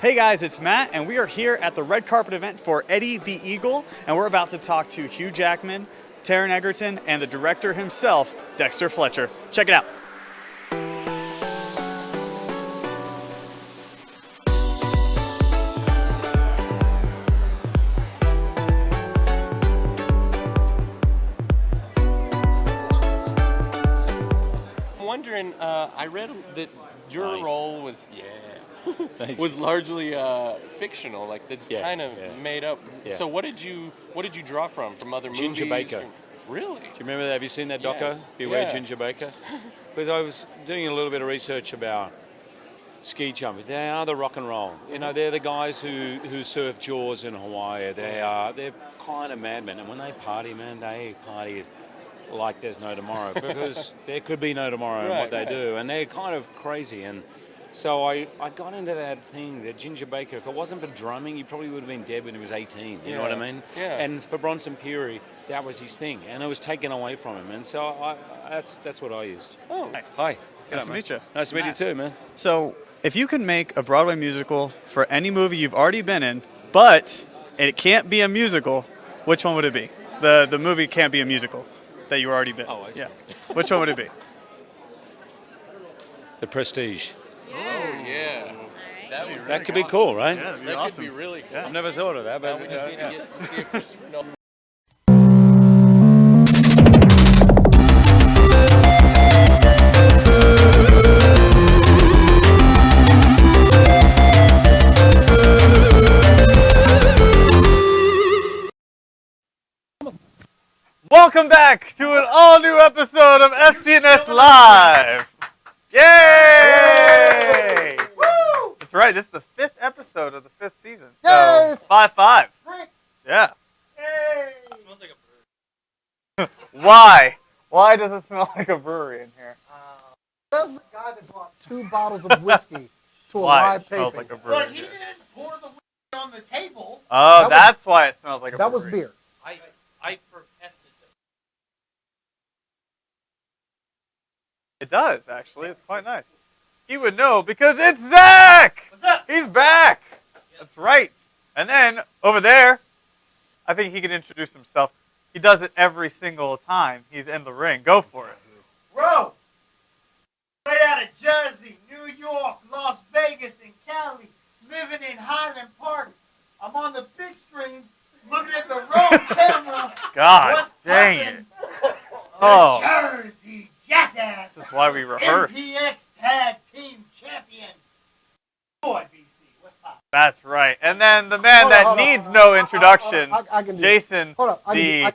Hey guys, it's Matt, and we are here at the red carpet event for Eddie the Eagle, and we're about to talk to Hugh Jackman, Taron Egerton, and the director himself, Dexter Fletcher. Check it out. I'm wondering, I read that your Nice. role was Thanks. was largely fictional, like that's Yeah, kind of yeah. made up. Yeah. So what did you draw from other Ginger movies? Baker. Really? Do you remember that? Have you seen that doco? Yes. Beware Yeah. Ginger Baker? Because I was doing a little bit of research about ski jumping. They are the rock and roll. You know, they're the guys who surf Jaws in Hawaii. They're kind of madmen. And when they party, man, they party like there's no tomorrow because there could be no tomorrow in what they do. And they're kind of crazy. And so I got into that thing that Ginger Baker, if it wasn't for drumming, he probably would have been dead when he was 18. You know what I mean? Yeah. And for Bronson Peary, that was his thing. And it was taken away from him. And so that's what I used. Oh. Hi. Nice to meet you. Nice to meet you too, man. So, if you could make a Broadway musical for any movie you've already been in, but it can't be a musical, which one would it be? The movie can't be a musical that you already been. Oh, I see. Yeah. Which one would it be? The Prestige. Oh yeah. That could be cool, right? Yeah, that'd be That awesome. could be really cool. I've never thought of that, Now but we just need to get see a Christopher Nolan. Welcome back to an all-new episode of SCNS Live! Yay! Woo! That's right, this is the 5th episode of the 5th season. So, 5-5. Yeah. It smells like a brewery. Why? Why does it smell like a brewery in here? That's the guy that brought 2 bottles of whiskey to a Why live it smells taping. like a brewery But he here? didn't pour the whiskey on the table. Oh, That that's why it smells like a That brewery. was beer. I protested them. It does, actually. It's quite nice. He would know because it's Zach! What's up? He's back! That's right. And then, over there, I think he can introduce himself. He does it every single time he's in the ring. Go for it. Bro, right out of Jersey, New York, Las Vegas, and Cali, living in Highland Park. I'm on the big screen, looking at the wrong camera. God What's dang poppin'? it. Oh, Jersey Jackass. this is why we rehearse. MPX Tag Team Champion. Boy, BC, what's poppin'? That's right. And then the man Hold on, that hold on. needs no introduction, I can do it. Jason Hold on. the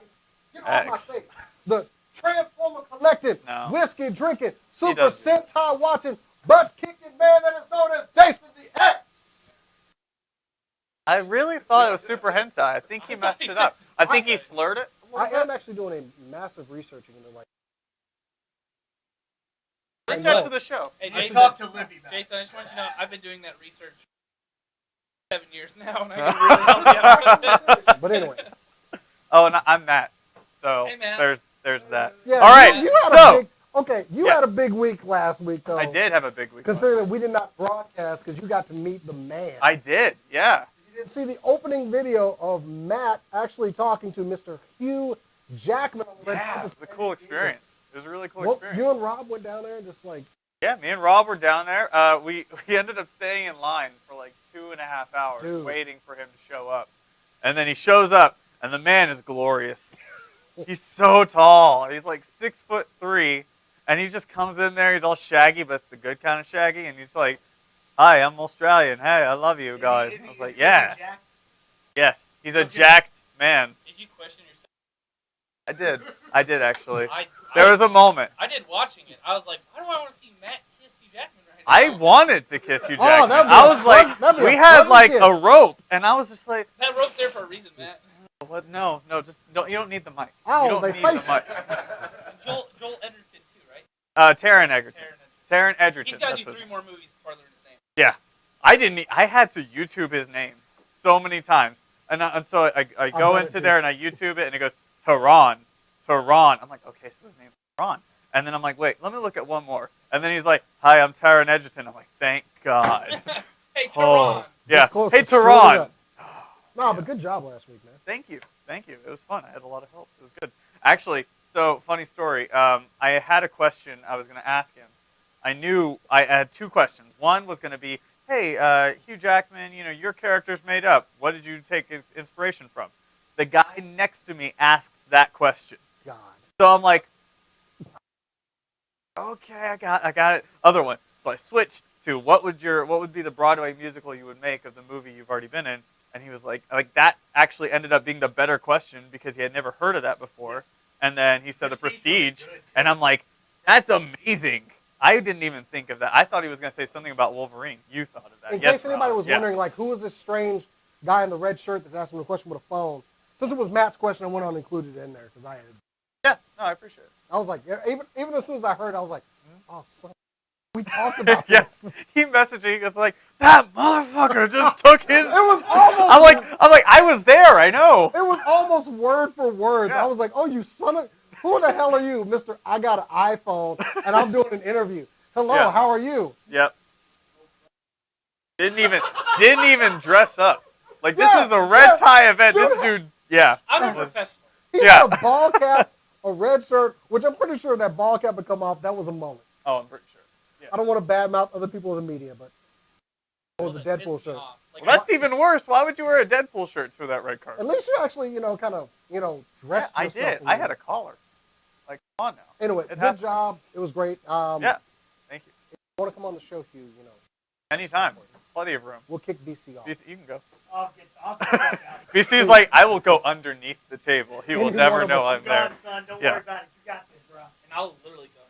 Get off my X. face. The Transformer Collective, No. whiskey drinking, Super doesn't. Sentai watching, butt kicking man that is known as Jason the X. I really thought it was Super Hentai. I think he messed it up. I think he slurred it. I am actually doing a massive researching into like. Let's get to the show. Hey, I Jason, talked to Libby, Jason, I just want you to know, I've been doing that research 7 years now, and I can really help you out. But anyway. Oh, and I'm Matt. So Hey, Matt. there's that. Yeah. All right. You had So a big, okay, you Yeah. had a big week last week though. I did have a big week. Considering that we did not broadcast because you got to meet the man. I did. Yeah. You didn't see the opening video of Matt actually talking to Mr. Hugh Jackman. On the red Yeah. It carpet. was a cool experience. It was a really cool Well, experience. you and Rob went down there and just like. Yeah, me and Rob were down there. We ended up staying in line for like 2.5 hours, Dude. waiting for him to show up. And then he shows up, and the man is glorious. He's so tall. He's like 6'3", and he just comes in there. He's all shaggy, but it's the good kind of shaggy. And he's like, "Hi, I'm Australian. Hey, I love you guys." I was like, "Yeah, yes." He's a jacked man. Did you question yourself? I did actually. I There was a moment. I did watching it. I was like, why do I want to see Matt kiss Hugh Jackman right I now? wanted to kiss you, Oh, Jackman. that'd be I a was like, that'd be a we had fun like kiss. a rope, and I was just like, That rope's there for a reason, Matt. "What? No, just don't. You don't need the mic. Ow, you don't they need the faced mic." Joel Egerton too, right? Taron Egerton. Taron Egerton. He's got to that's do what- 3 more movies before I learn his name. Yeah, I didn't. I had to YouTube his name so many times, and so I go bet it into did. there and I YouTube it, and it goes Taron. I'm like, okay, so his name's Taron. And then I'm like, wait, let me look at one more. And then he's like, "Hi, I'm Taron Egerton." I'm like, thank God. Hey, Oh. Taron. Yeah. This close Hey, to screwing it Taron. up. No, but good job last week, man. Thank you. Thank you. It was fun. I had a lot of help. It was good. Actually, so funny story. I had a question I was going to ask him. I knew I had two questions. One was going to be, hey, Hugh Jackman, your character's made up. What did you take inspiration from? The guy next to me asks that question. God. So I'm like, okay, I got it. Other one. So I switched to what would be the Broadway musical you would make of the movie you've already been in? And he was like that actually ended up being the better question because he had never heard of that before. And then he said The Prestige, and I'm like, that's amazing. I didn't even think of that. I thought he was going to say something about Wolverine. You thought of that. In Yes, case anybody Rob. was Yeah. wondering, like, who was this strange guy in the red shirt that's asking a question with a phone? Since it was Matt's question, I went on and included it in there because I had. Yeah, no, I appreciate it. I was like, even as soon as I heard, I was like, oh, son, we talked about Yes, this. he messaged me. He goes like, that motherfucker just took his. It was almost. I'm like, I was there. I know. It was almost word for word. Yeah. I was like, oh, you son of. Who the hell are you, Mister? I got an iPhone and I'm doing an interview. Hello, Yeah. how are you? Yep. Didn't even dress up. Like this Yeah, is a red yeah. tie event. Dude. This dude, yeah. I'm a professional. He Yeah. had a ball cap, a red shirt, which I'm pretty sure that ball cap would come off. That was a mullet. Oh, I'm pretty sure. Yeah. I don't want to badmouth other people in the media, but it was a Deadpool shirt. Like, Well, that's even worse. Why would you wear a Deadpool shirt through that red At carpet? least you actually, kind of, dressed I yourself. did. I had a collar. Like, come on now. Anyway, It good happened. job. It was great. Yeah. Thank you. If you want to come on the show, Hugh, Anytime. Plenty of room. we'll kick BC off. BC, you can go. I'll get the fuck out. BC's like, I will go underneath the table. He will Any never one of know us. I'm there. Gone, son. Don't Yeah. worry about it. You got this, bro. And I'll literally go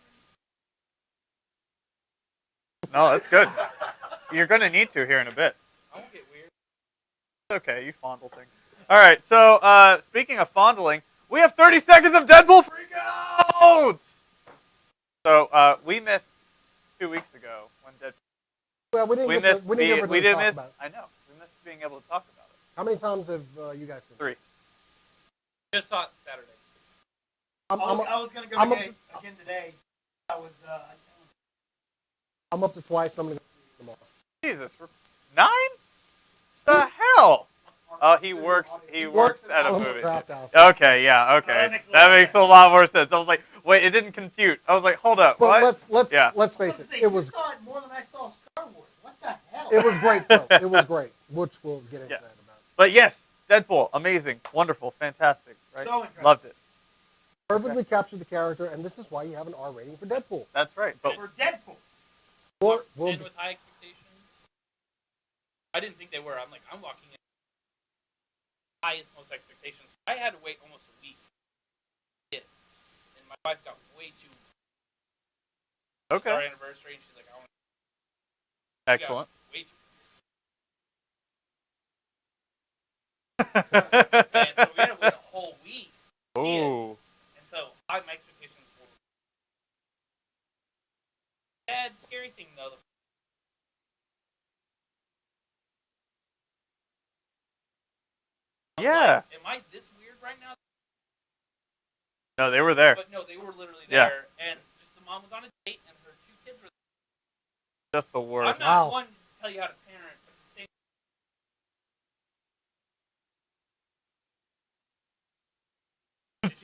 underneath. No, that's good. You're going to need to here in a bit. I won't get weird. It's okay. You fondle things. All right. So, speaking of fondling, we have 30 seconds of Deadpool freakouts. So, we missed 2 weeks ago when Deadpool. Well, we didn't We get missed. to, we didn't get to talk miss. about it. I know. We missed being able to talk about it. How many times have you guys seen it? 3. Just saw it Saturday. I was going to go I'm again today. I'm up to twice, and I'm going to go tomorrow. Jesus, 9? The hell? Oh, he works. He works at a Alamo movie. Draft House. Okay, yeah, okay. That makes a lot more sense. I was like, wait, it didn't compute. I was like, hold up, But what? let's face it. It was saw it more than I saw Star Wars. What the hell? it was great though. It was great, which we'll get into Yeah. that about. But yes, Deadpool, amazing, wonderful, fantastic, right? So incredible. Loved it. Perfectly captured the character, and this is why you have an R rating for Deadpool. That's right. But For Deadpool. We'll In with high expectations. I didn't think they were. I'm walking in highest, most expectations. I had to wait almost a week. And my wife got way too. Our okay, anniversary, and she's like, I want. excellent. Way too. And so we had to wait a whole week. To see it. Ooh, And so my expectations were. Bad, scary thing though. yeah. Am I this weird right now? No, they were there. But no, they were literally Yeah. there, and just the mom was on a date, and her 2 kids were. Just the I'm worst. not Wow. one to tell you how to parent, but the same.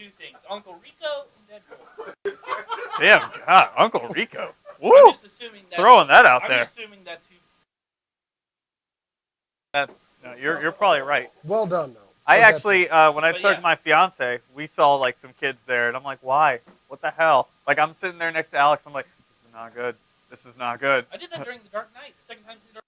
Two things: Uncle Rico and Deadpool. Damn, God, Uncle Rico. I'm Woo, just assuming that. throwing that out I'm there. assuming that's who. That's no, you're probably right. Well done though. I For actually, when I But took yeah. my fiance, we saw like some kids there, and I'm like, why? What the hell? Like, I'm sitting there next to Alex. I'm like, this is not good. This is not good. I did that during the Dark Knight. The second time through the Dark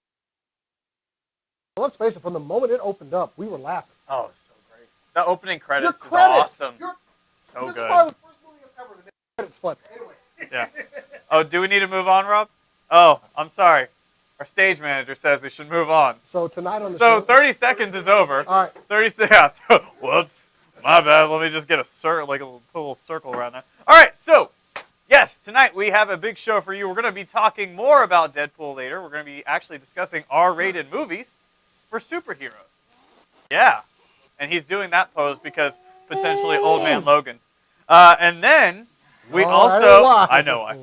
Deadpool. Let's face it. From the moment it opened up, we were laughing. Oh, it's so great. The opening credits Your is credits. awesome. So This good. is probably the first movie I've ever made credits fun. Anyway. Yeah. Oh, do we need to move on, Rob? Oh, I'm sorry. Our stage manager says we should move on. So tonight on the So show. 30 seconds is over. All right. 30 seconds. Whoops. My bad. Let me just get a little circle around that. All right. So, yes, tonight we have a big show for you. We're going to be talking more about Deadpool later. We're going to be actually discussing R-rated movies for superheroes. Yeah. And he's doing that pose because potentially Old Man Logan. And then we Oh, I also, know why. I know why.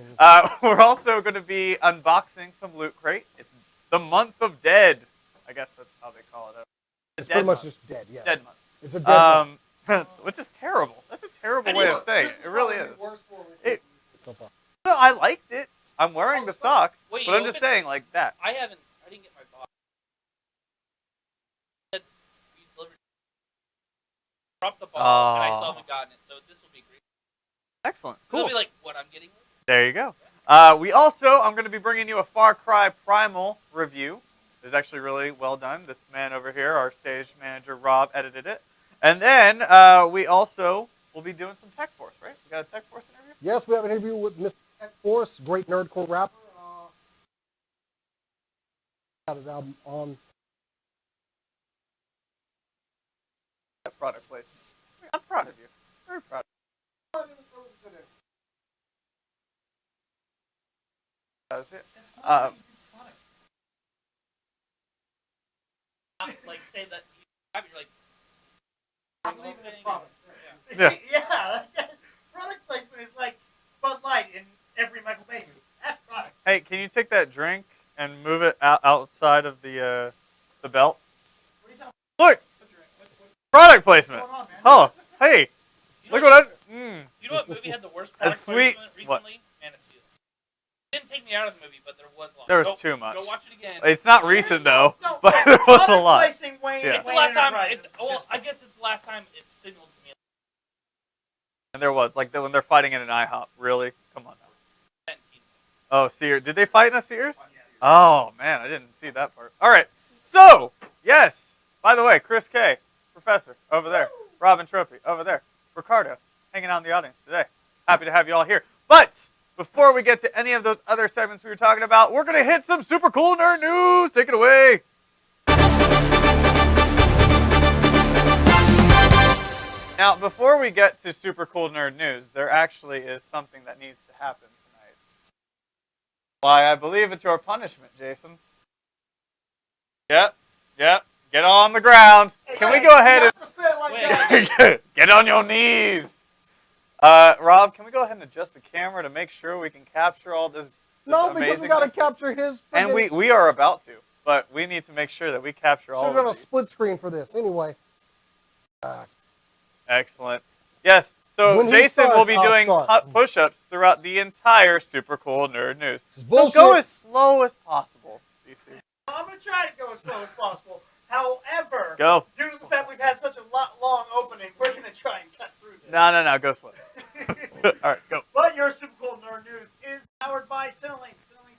We're also going to be unboxing some Loot Crate. It's the month of Dead. I guess that's how they call it. It's Dead pretty much month. just dead. Yes. Dead month. It's a dead month. Which is terrible. That's a terrible And way look, of saying this it. It really probably is. the worst one we've It- seen. So far. No, I liked it. I'm wearing the socks, Wait, but you I'm just opened- saying like that. I didn't get my box. You delivered. Dropped the ball, and I still haven't gotten it. So this will be great. Excellent. This will Cool. be like what I'm getting. There you go. I'm going to be bringing you a Far Cry Primal review. It's actually really well done. This man over here, our stage manager Rob, edited it. And then we also will be doing some Tech Force, right? We got a Tech Force interview? Yes, we have an interview with Mr. Tech Force, great nerdcore rapper. Got his album on. That product placement. I'm proud of you. Very proud of you. That was it. Like say that you're like. I'm leaving this thing. product. Yeah. Yeah. Product placement is like Bud Light in every Michael Bay movie. That's product. Hey, can you take that drink and move it outside of the belt? What are you talking Look, what's product placement. going on, man? Oh, hey, You look know what I. You know what movie had the worst That's product sweet. placement What? recently? Man of Steel. Didn't take me out of the movie, but there was one. There was Go- too much. Go watch it again. It's not recent though, No, but there was a product lot. placing Wayne, Yeah. It's the Wayne last time. Enterprises It's, is well, just- I guess it's the last time it's signaled to me. And there was like when they're fighting in an IHOP. Really? Come on now. 17. Oh, Sears. Did they fight in a Sears? Oh man, I didn't see that part. All right. So yes. By the way, Chris K, Professor over there, Robin Trophy over there, Ricardo hanging out in the audience today. Happy to have you all here. But before we get to any of those other segments we were talking about, we're gonna hit some super cool nerd news. Take it away. Now, before we get to super cool nerd news, there actually is something that needs to happen tonight. Why, I believe it's your punishment, Jason. Yep. Get on the ground. Can we go ahead and You have to say it like Wait. that. get on your knees? Rob, can we go ahead and adjust the camera to make sure we can capture all this? No, because we got to amazingness? capture his. And we are about to, but we need to make sure that we capture all should of have done a these. split screen for this. Anyway. Excellent. Yes. So When he Jason will starts, be I'll doing start. push-ups throughout the entire super cool nerd news. It's So bullshit. go as slow as possible, DC. I'm going to try to go as slow as possible. However, Go. due to the fact we've had such a long opening, we're going to try and cut through this. No. Go slow. All right, go. But your super cool nerd news is powered by Cinelink. Cinelink.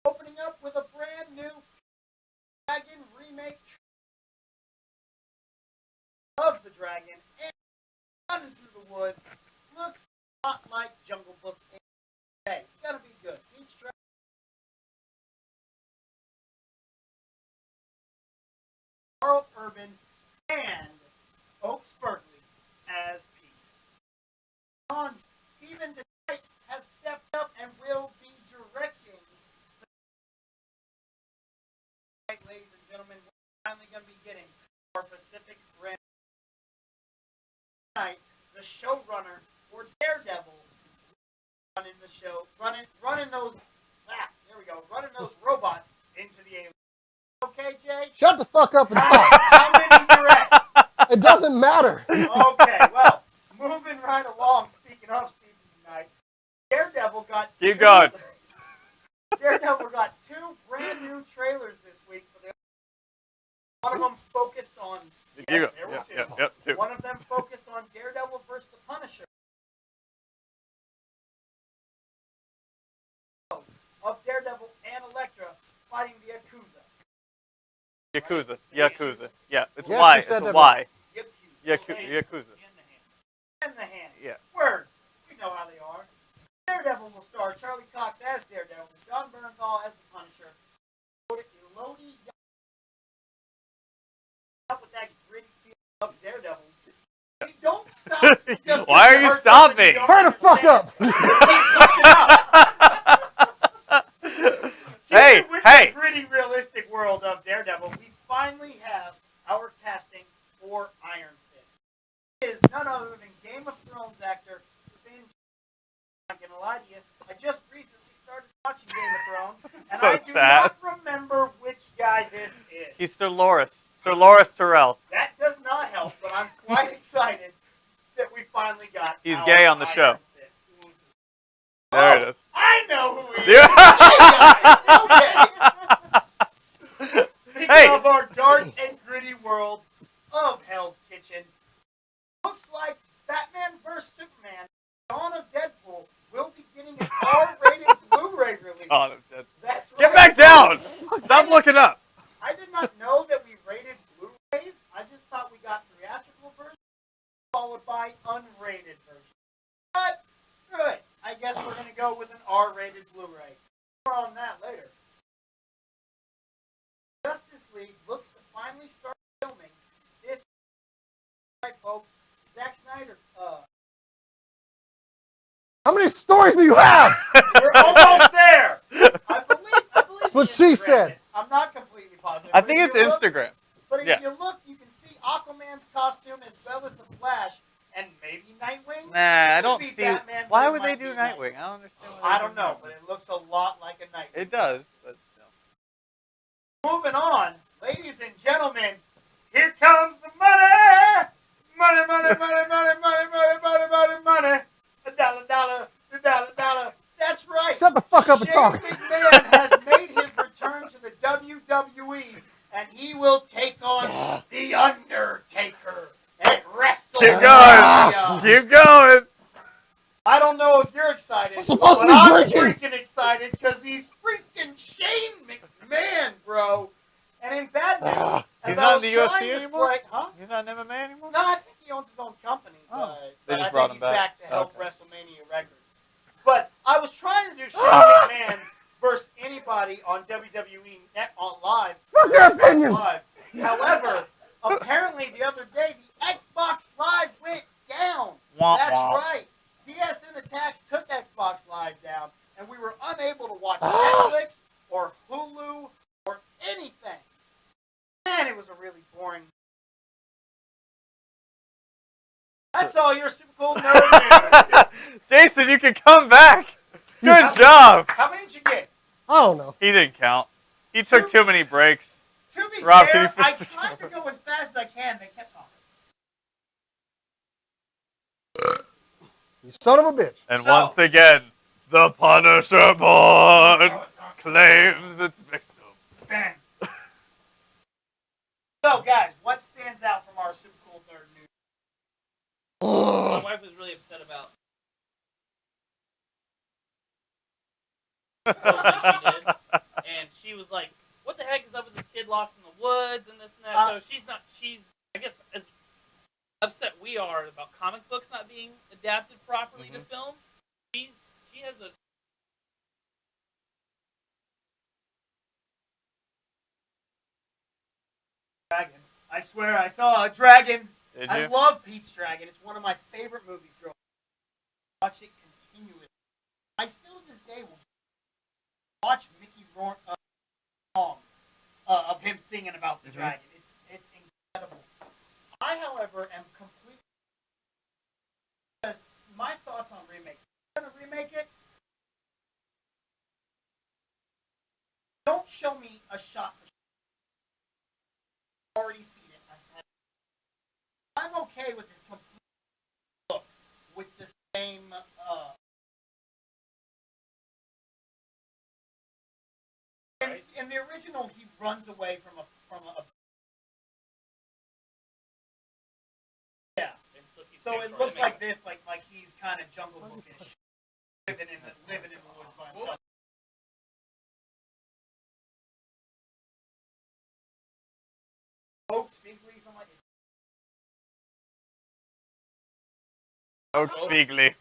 Opening up with a brand new Dragon remake of the Dragon and running through the woods. Looks a lot like Jungle Book. Hey, it's gonna be good. Each Dragon. Carl Urban and Oaks Berkeley as Pete. On Stephen DeKnight has stepped up and will be directing. Right, ladies and gentlemen, we're finally going to be getting our Pacific Rim. Tonight, the showrunner for Daredevil running the show, running those. There we go, running those robots into the alien. Okay, Jay. Shut the fuck up and talk. How many direct? It doesn't matter. Okay, well, moving right along, speaking of Stephen Knight, Daredevil got Keep going. Daredevil got two brand new trailers this week for the one of them focused on You yes, go. there were two. Yep, two. One of them focused on Daredevil versus the Punisher. Of Daredevil and Elektra fighting the Yakuza. Yakuza. Yeah, it's Yes, Y. you It's said a that Y. Yakuza. Yakuza. In the hand. Yeah. Words. We know how they are. Daredevil will star Charlie Cox as Daredevil and John Bernthal as the Punisher. Elodie up with that gritty feel of Daredevil. Hey, don't stop. Just 'cause Why are you heard stopping something you me? don't Hurry the fuck understand. up. Hey, With hey. the gritty, realistic world of Daredevil, we finally have our casting for Iron Fist. It is none other than Game of Thrones actor Finn. I'm not gonna lie to you. I just recently started watching Game of Thrones, and So I do sad. not remember which guy this is. He's Sir Loris. Sir Loris Tyrell. That does not help, but I'm quite excited that we finally got. He's our gay on the Iron show. Fist. There Oh, it is. I know who he is. Yeah. Okay. Speaking Hey. of our dark and gritty world of Hell's Kitchen, looks like Batman vs. Superman, Dawn of Deadpool, will be getting an R-rated Blu-ray release. Oh, that's- That's Get right. back down! Stop looking up. I did not know that we rated Blu-rays. I just thought we got theatrical versions followed by unrated versions. But good. I guess we're going to go with an R-rated Blu-ray. More on that later. Justice League looks to finally start filming this. Right, folks. Zack Snyder. How many stories do you have? We're almost there. I believe. That's what he she Instagrammed said. it. I'm not completely positive. I but think if it's you look- Instagram. But if Yeah. you look, you can see Aquaman's costume as well as the Flash, and maybe Nightwing. Nah, I Could don't be see. Batman, but Why it would they might do be Nightwing? I don't understand. Why I they don't do know, Nightwing. but it looks a lot like a Nightwing. It does, but still. Moving on, ladies and gentlemen, here comes the money! Money, money, money, money, money, money, money, money, money. A dollar, dollar, a dollar, dollar. That's right. Shut the fuck up and Shane talk. McMahon has made his return to the WWE, and he will take on The Undertaker at Keep WrestleMania. going. Keep going. I don't know if you're excited, I'm supposed to but be I'm drinking. freaking excited because he's freaking Shane McMahon, bro. And in bad news, Ah. as He's I not in was the UFC trying to anymore? spread- huh? He's not in MMA anymore. No, I think he owns his own company, Oh. but They just I brought think him he's back. back to help Okay. WrestleMania records. But I was trying to do Shane McMahon versus anybody on WWE Net on Live. Fuck your opinions. Live. However, apparently the other day the Xbox Live went down. Womp That's womp. right. PSN Attacks took Xbox Live down, and we were unable to watch Netflix or Hulu or anything. Man, it was a really boring. That's all your super cool nerd news. Jason, you can come back. Good Yes. job. How many did you get? I don't know. He didn't count. He took too many breaks. To be Rob, can fair, you I fix- tried to go as fast as I can. They kept talking. You son of a bitch. And So- once again, the Punisher board claims its victim. Bang. So, guys, what stands out from our super cool nerd news? My wife was really upset about something she did, and she was like, "What the heck is up with this kid lost in the woods and this and that?" So she's I guess as upset we are about comic books not being adapted properly to film. She has a Dragon. I swear, I saw a dragon. Did I you? love Pete's Dragon. It's one of my favorite movies growing up. Watch it continuously. I still to this day will watch Mickey Rourke song of him singing about the dragon. It's incredible. I, however, am completely because my thoughts on remake. If you're gonna remake it, don't show me a shot. Already seen it. I'm okay with this complete look with the same. In the original, he runs away from a. Yeah. So it looks like this, like he's kind of jungle bookish, living in the woods by himself. Oak Spiegleys, I'm like. Oak Spiegly.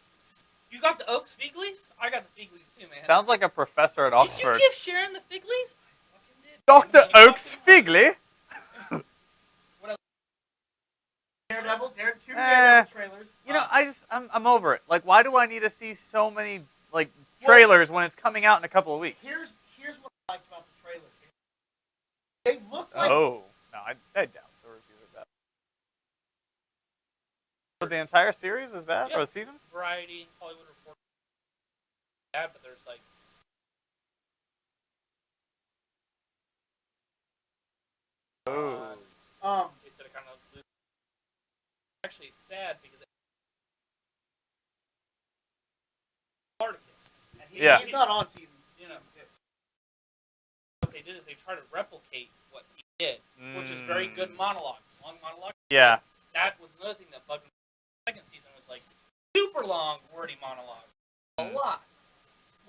You got the Oaks Figlies? I got the Figlies too, man. Sounds like a professor at Did Oxford. you give Sharon the Figlies? I fucking did. Dr. She Oak fucking- Spiegly? Daredevil, two Eh, Daredevil trailers. You know, I'm over it. Like, why do I need to see so many like trailers when it's coming out in a couple of weeks? Here's what I liked about the trailers. They look like Oh, no, I doubt the review of that. So the entire series is bad Yeah. for the season? Variety, Hollywood Report. Yeah, but there's like Oh. Instead of kind of losing. Actually, it's sad because part of it. And Yeah. He's not on season. What they did is they try to replicate what he did, which is very good monologue, long monologue. Yeah. That was another thing that bugged me. The second season was like super long, wordy monologue, a lot.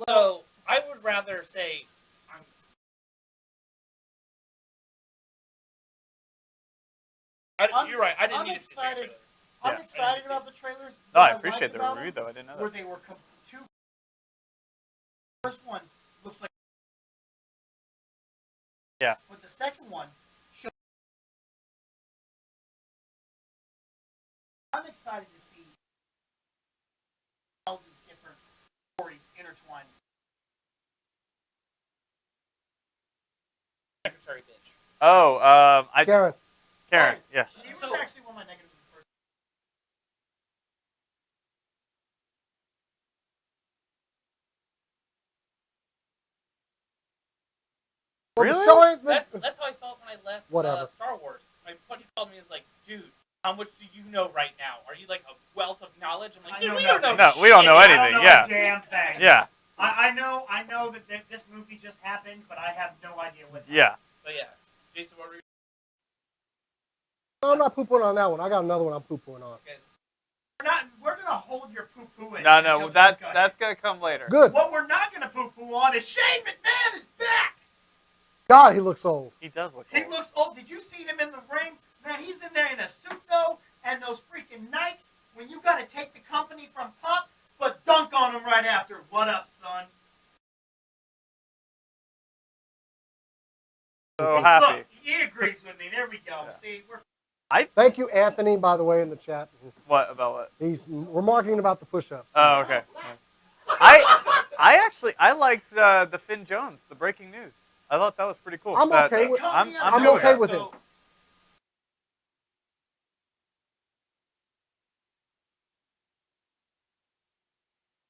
So I would rather say you're right. I didn't need to see the excited. trailer. I'm Yeah. excited about the trailers. No, What I appreciate liked the about review them though. I didn't know where that. they were two. First one looks like. Yeah. But the second one shows. I'm excited to see all these different stories intertwined. Secretary bitch. Oh, Karen. Karen. Yeah. She was actually one of my negatives in the first. Well, Really? the show ain't. That's how I felt when I left Whatever. Star Wars. My buddy called me and was like, dude, how much do you know right now? Are you like a wealth of knowledge? I'm like, I dude, know we don't know No, we don't know shit. anything. I don't know Yeah. a damn thing. Yeah. I know that this movie just happened, but I have no idea what. Yeah. So yeah, Jason, what were you? No, I'm not poo-pooing on that one. I got another one I'm poo-pooing on. Okay. We're gonna hold your poo poo in. No, until no, the that's discussion. gonna come later. Good. What we're not gonna poo poo on is Shane McMahon is back. God, he looks old. He does look He old. looks old. Did you see him in the ring? Man, he's in there in a suit though, and those freaking nights when you gotta take the company from Pops, but dunk on him right after. What up, son? So happy. Look, he agrees with me. There we go. Yeah. See, we're. Thank you, Anthony, by the way, in the chat. What about what? He's remarking about the push-ups. Oh, okay. I liked the Finn Jones, the breaking news. I thought that was pretty cool. I'm okay with. I'm I'm good okay that. with him.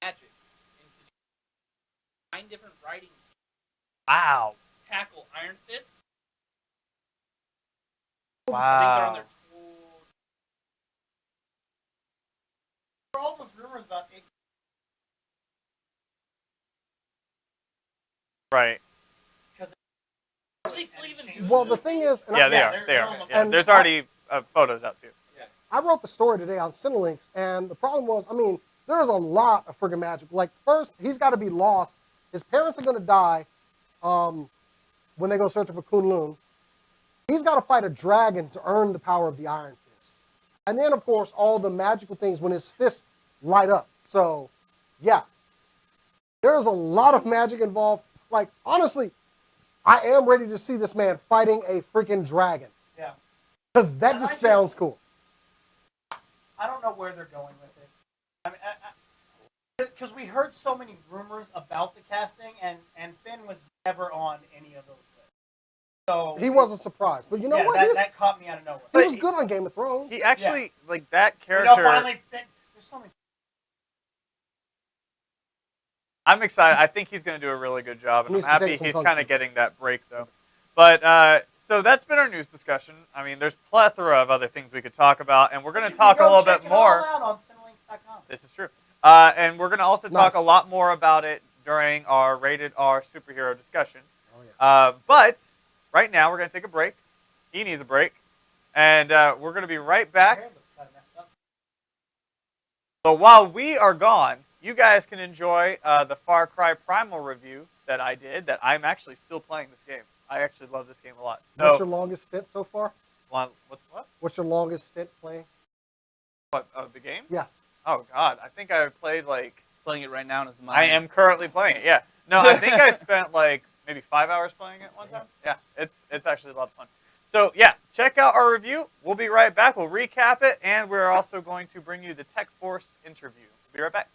Magic into 9 different writing Wow. tackle Iron Fist. Wow. I think they're on their There are all those rumors about it. Right. Are they still even doing Well, the this? thing is, and Yeah, I, they are. they're They are. almost- Yeah, and there's already photos out too. I wrote the story today on Cinelinx, and the problem was, I mean, there's a lot of friggin' magic. Like, first, he's got to be lost. His parents are going to die when they go searching for Kunlun. He's got to fight a dragon to earn the power of the Iron Fist. And then, of course, all the magical things when his fists light up. So, yeah. There's a lot of magic involved. Like, honestly, I am ready to see this man fighting a freaking dragon. Yeah. Because that And just sounds cool. I don't know where they're going with it. I mean, because we heard so many rumors about the casting, and Finn was never on any of those lists. So He wasn't surprised. But you know yeah, what? that caught me out of nowhere. He was good on Game of Thrones. He actually like that You know, character. finally, there's so many. I'm excited. I think he's going to do a really good job, and He I'm needs to take happy some he's kung kind fu. of getting that break though. But so that's been our news discussion. I mean, there's plethora of other things we could talk about, and we're going to You talk a can go little check bit it all more. out on Cinelinx.com. This is true. And we're going to also talk Nice. a lot more about it during our rated R superhero discussion. Oh, yeah. But right now, we're going to take a break. He needs a break. And we're going to be right My back. hair looks kinda messed up. So while we are gone, you guys can enjoy the Far Cry Primal review that I did, that I'm actually still playing this game. I actually love this game a lot. What's So, your longest stint so far? what? What's your longest stint playing? What, of the game? Yeah. Oh, God. I think I played, like, He's playing it right now in his mind. I am currently playing it, yeah. No, I think I spent, like, maybe 5 hours playing it one time. Yeah, it's actually a lot of fun. So, yeah, check out our review. We'll be right back. We'll recap it, and we're also going to bring you the Tech Force interview. We'll be right back.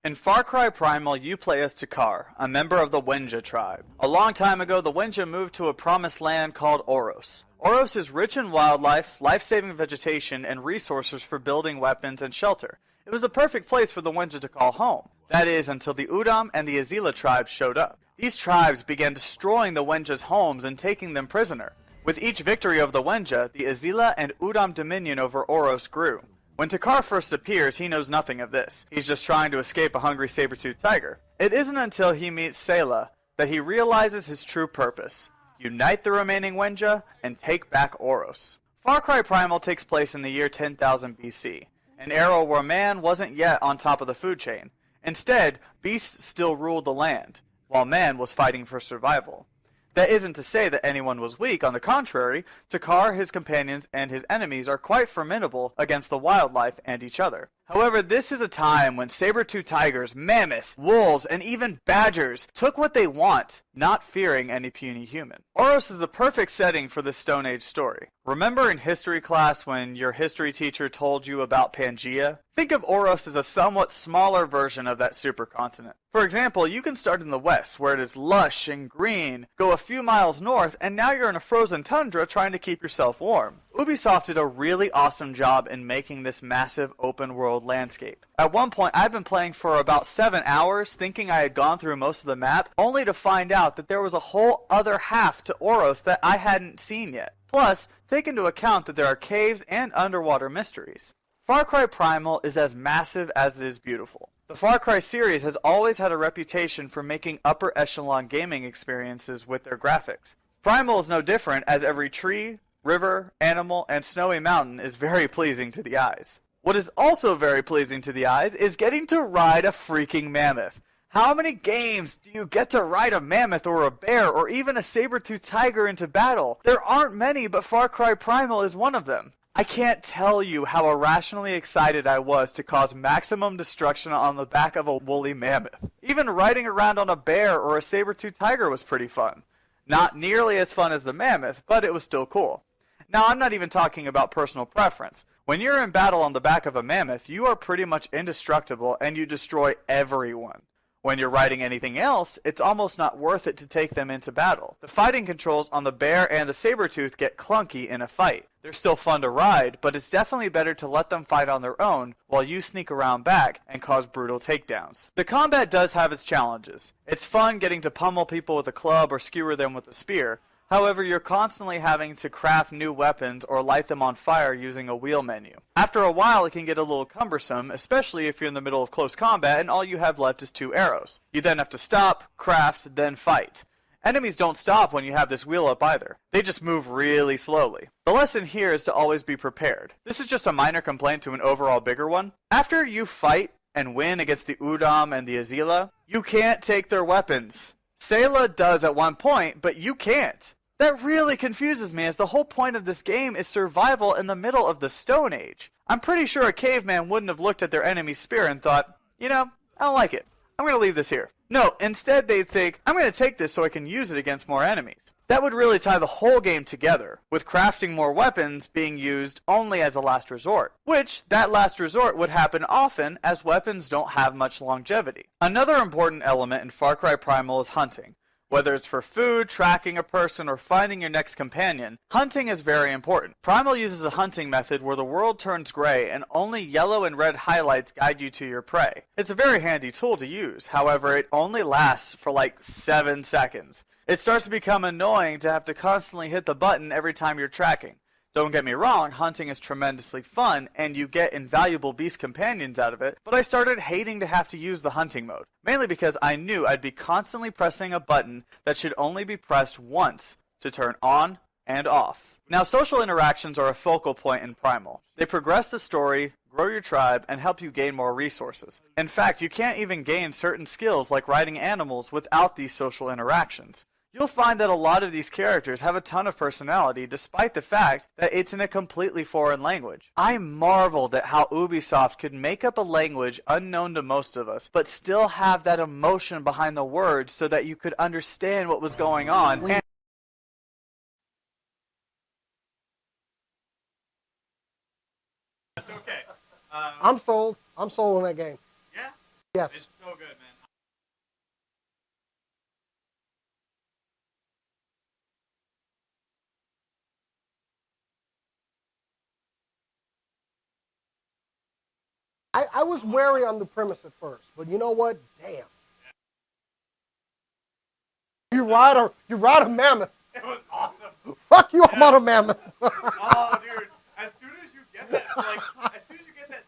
In Far Cry Primal, you play as Takar, a member of the Wenja tribe. A long time ago, the Wenja moved to a promised land called Oros. Oros is rich in wildlife, life-saving vegetation, and resources for building weapons and shelter. It was the perfect place for the Wenja to call home. That is, until the Udam and the Azila tribes showed up. These tribes began destroying the Wenja's homes and taking them prisoner. With each victory of the Wenja, the Azila and Udam dominion over Oros grew. When Takar first appears, he knows nothing of this. He's just trying to escape a hungry saber-toothed tiger. It isn't until he meets Sayla that he realizes his true purpose: unite the remaining Wenja and take back Oros. Far Cry Primal takes place in the year 10,000 BC, an era where man wasn't yet on top of the food chain. Instead, beasts still ruled the land, while man was fighting for survival. That isn't to say that anyone was weak. On the contrary, Takar, his companions, and his enemies are quite formidable against the wildlife and each other. However, this is a time when saber-toothed tigers, mammoths, wolves, and even badgers took what they want, not fearing any puny human. Oros is the perfect setting for this Stone Age story. Remember in history class when your history teacher told you about Pangaea? Think of Oros as a somewhat smaller version of that supercontinent. For example, you can start in the west, where it is lush and green, go a few miles north, and now you're in a frozen tundra trying to keep yourself warm. Ubisoft did a really awesome job in making this massive open world landscape. At one point, I've been playing for about 7 hours, thinking I had gone through most of the map, only to find out that there was a whole other half to Oros that I hadn't seen yet. Plus, take into account that there are caves and underwater mysteries. Far Cry Primal is as massive as it is beautiful. The Far Cry series has always had a reputation for making upper echelon gaming experiences with their graphics. Primal is no different, as every tree, river, animal, and snowy mountain is very pleasing to the eyes. What is also very pleasing to the eyes is getting to ride a freaking mammoth. How many games do you get to ride a mammoth or a bear or even a saber-toothed tiger into battle? There aren't many, but Far Cry Primal is one of them. I can't tell you how irrationally excited I was to cause maximum destruction on the back of a woolly mammoth. Even riding around on a bear or a saber-toothed tiger was pretty fun. Not nearly as fun as the mammoth, but it was still cool. Now, I'm not even talking about personal preference. When you're in battle on the back of a mammoth, you are pretty much indestructible and you destroy everyone. When you're riding anything else, it's almost not worth it to take them into battle. The fighting controls on the bear and the saber-tooth get clunky in a fight. They're still fun to ride, but it's definitely better to let them fight on their own while you sneak around back and cause brutal takedowns. The combat does have its challenges. It's fun getting to pummel people with a club or skewer them with a spear. However, you're constantly having to craft new weapons or light them on fire using a wheel menu. After a while, it can get a little cumbersome, especially if you're in the middle of close combat and all you have left is 2 arrows. You then have to stop, craft, then fight. Enemies don't stop when you have this wheel up either. They just move really slowly. The lesson here is to always be prepared. This is just a minor complaint to an overall bigger one. After you fight and win against the Udam and the Azila, you can't take their weapons. Sayla does at one point, but you can't. That really confuses me, as the whole point of this game is survival in the middle of the Stone Age. I'm pretty sure a caveman wouldn't have looked at their enemy's spear and thought, you know, I don't like it. I'm going to leave this here. No, instead they'd think, I'm going to take this so I can use it against more enemies. That would really tie the whole game together, with crafting more weapons being used only as a last resort. Which, that last resort would happen often, as weapons don't have much longevity. Another important element in Far Cry Primal is hunting. Whether it's for food, tracking a person, or finding your next companion, hunting is very important. Primal uses a hunting method where the world turns gray and only yellow and red highlights guide you to your prey. It's a very handy tool to use, however, it only lasts for like 7 seconds. It starts to become annoying to have to constantly hit the button every time you're tracking. Don't get me wrong, hunting is tremendously fun, and you get invaluable beast companions out of it, but I started hating to have to use the hunting mode, mainly because I knew I'd be constantly pressing a button that should only be pressed once to turn on and off. Now, social interactions are a focal point in Primal. They progress the story, grow your tribe, and help you gain more resources. In fact, you can't even gain certain skills like riding animals without these social interactions. You'll find that a lot of these characters have a ton of personality despite the fact that it's in a completely foreign language. I marveled at how Ubisoft could make up a language unknown to most of us, but still have that emotion behind the words so that you could understand what was going on. And Okay. I'm sold. I'm sold on that game. Yeah? Yes. It's so good, man. I was wary on the premise at first, but you know what? Damn. You ride a mammoth. It was awesome. Fuck you, I'm on a mammoth. Oh, dude. As soon as you get that,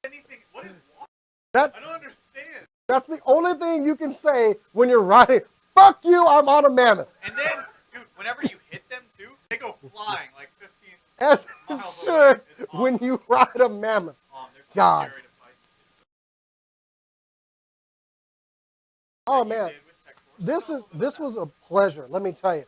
anything, what is water? I don't understand. That's the only thing you can say when you're riding. Fuck you, I'm on a mammoth. And then, dude, whenever you hit them, too, they go flying like 15 As it miles should away. It's awesome. when you ride a mammoth. They're so God. scary to fight. Oh, You man. did with Tech Force. This was a pleasure, let me tell you.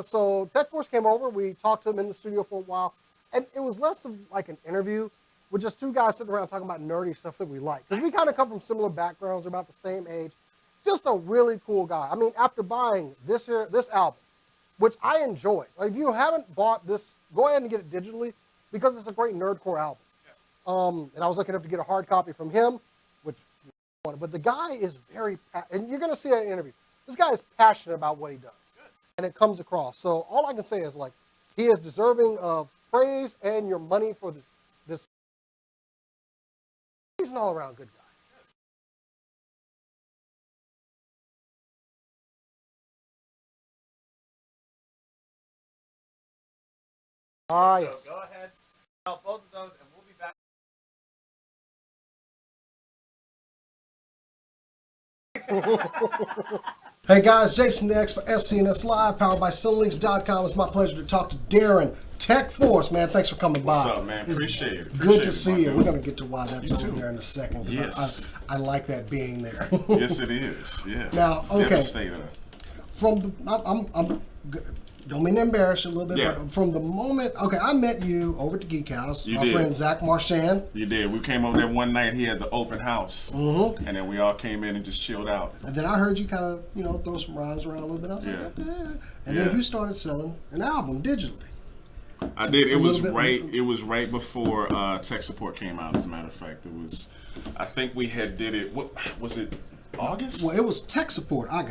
So Tech Force came over. We talked to him in the studio for a while. And it was less of like an interview with just two guys sitting around talking about nerdy stuff that we like. Because we kind of come from similar backgrounds. We're about the same age. Just a really cool guy. I mean, after buying this album, which I enjoyed. Like, if you haven't bought this, go ahead and get it digitally because it's a great nerdcore album. Yeah. And I was lucky enough to get a hard copy from him, which but the guy is very, and you're going to see that in an interview. This guy is passionate about what he does. Good. And it comes across. So all I can say is, like, he is deserving of praise and your money for this. He's an all-around good guy. Ah, yes. So go ahead, sell both of those, and we'll be back. Hey guys, Jason X for SCNS Live, powered by Cineleaks.com. It's my pleasure to talk to Darren, Tech Force, man. Thanks for coming by. What's up, man? Appreciate it. Good to see you. We're going to get to why that's You over too. there in a second. 'Cause Yes. I like that being there. Yes, it is. Yeah. Now, okay. Devastator. From I'm don't mean to embarrass you a little bit, Yeah. but from the moment, okay, I met you over at the Geek House. You Our did. friend Zach Marchand. You did. We came over there one night. He had the open house, and then we all came in and just chilled out. And then I heard you kind of, throw some rhymes around a little bit. I was Yeah. like, okay. And Yeah. then you started selling an album digitally. I did. a It was little bit- right. It was right before tech support came out. As a matter of fact, it was. I think we had did it. What was it? August. Well, it was tech support. I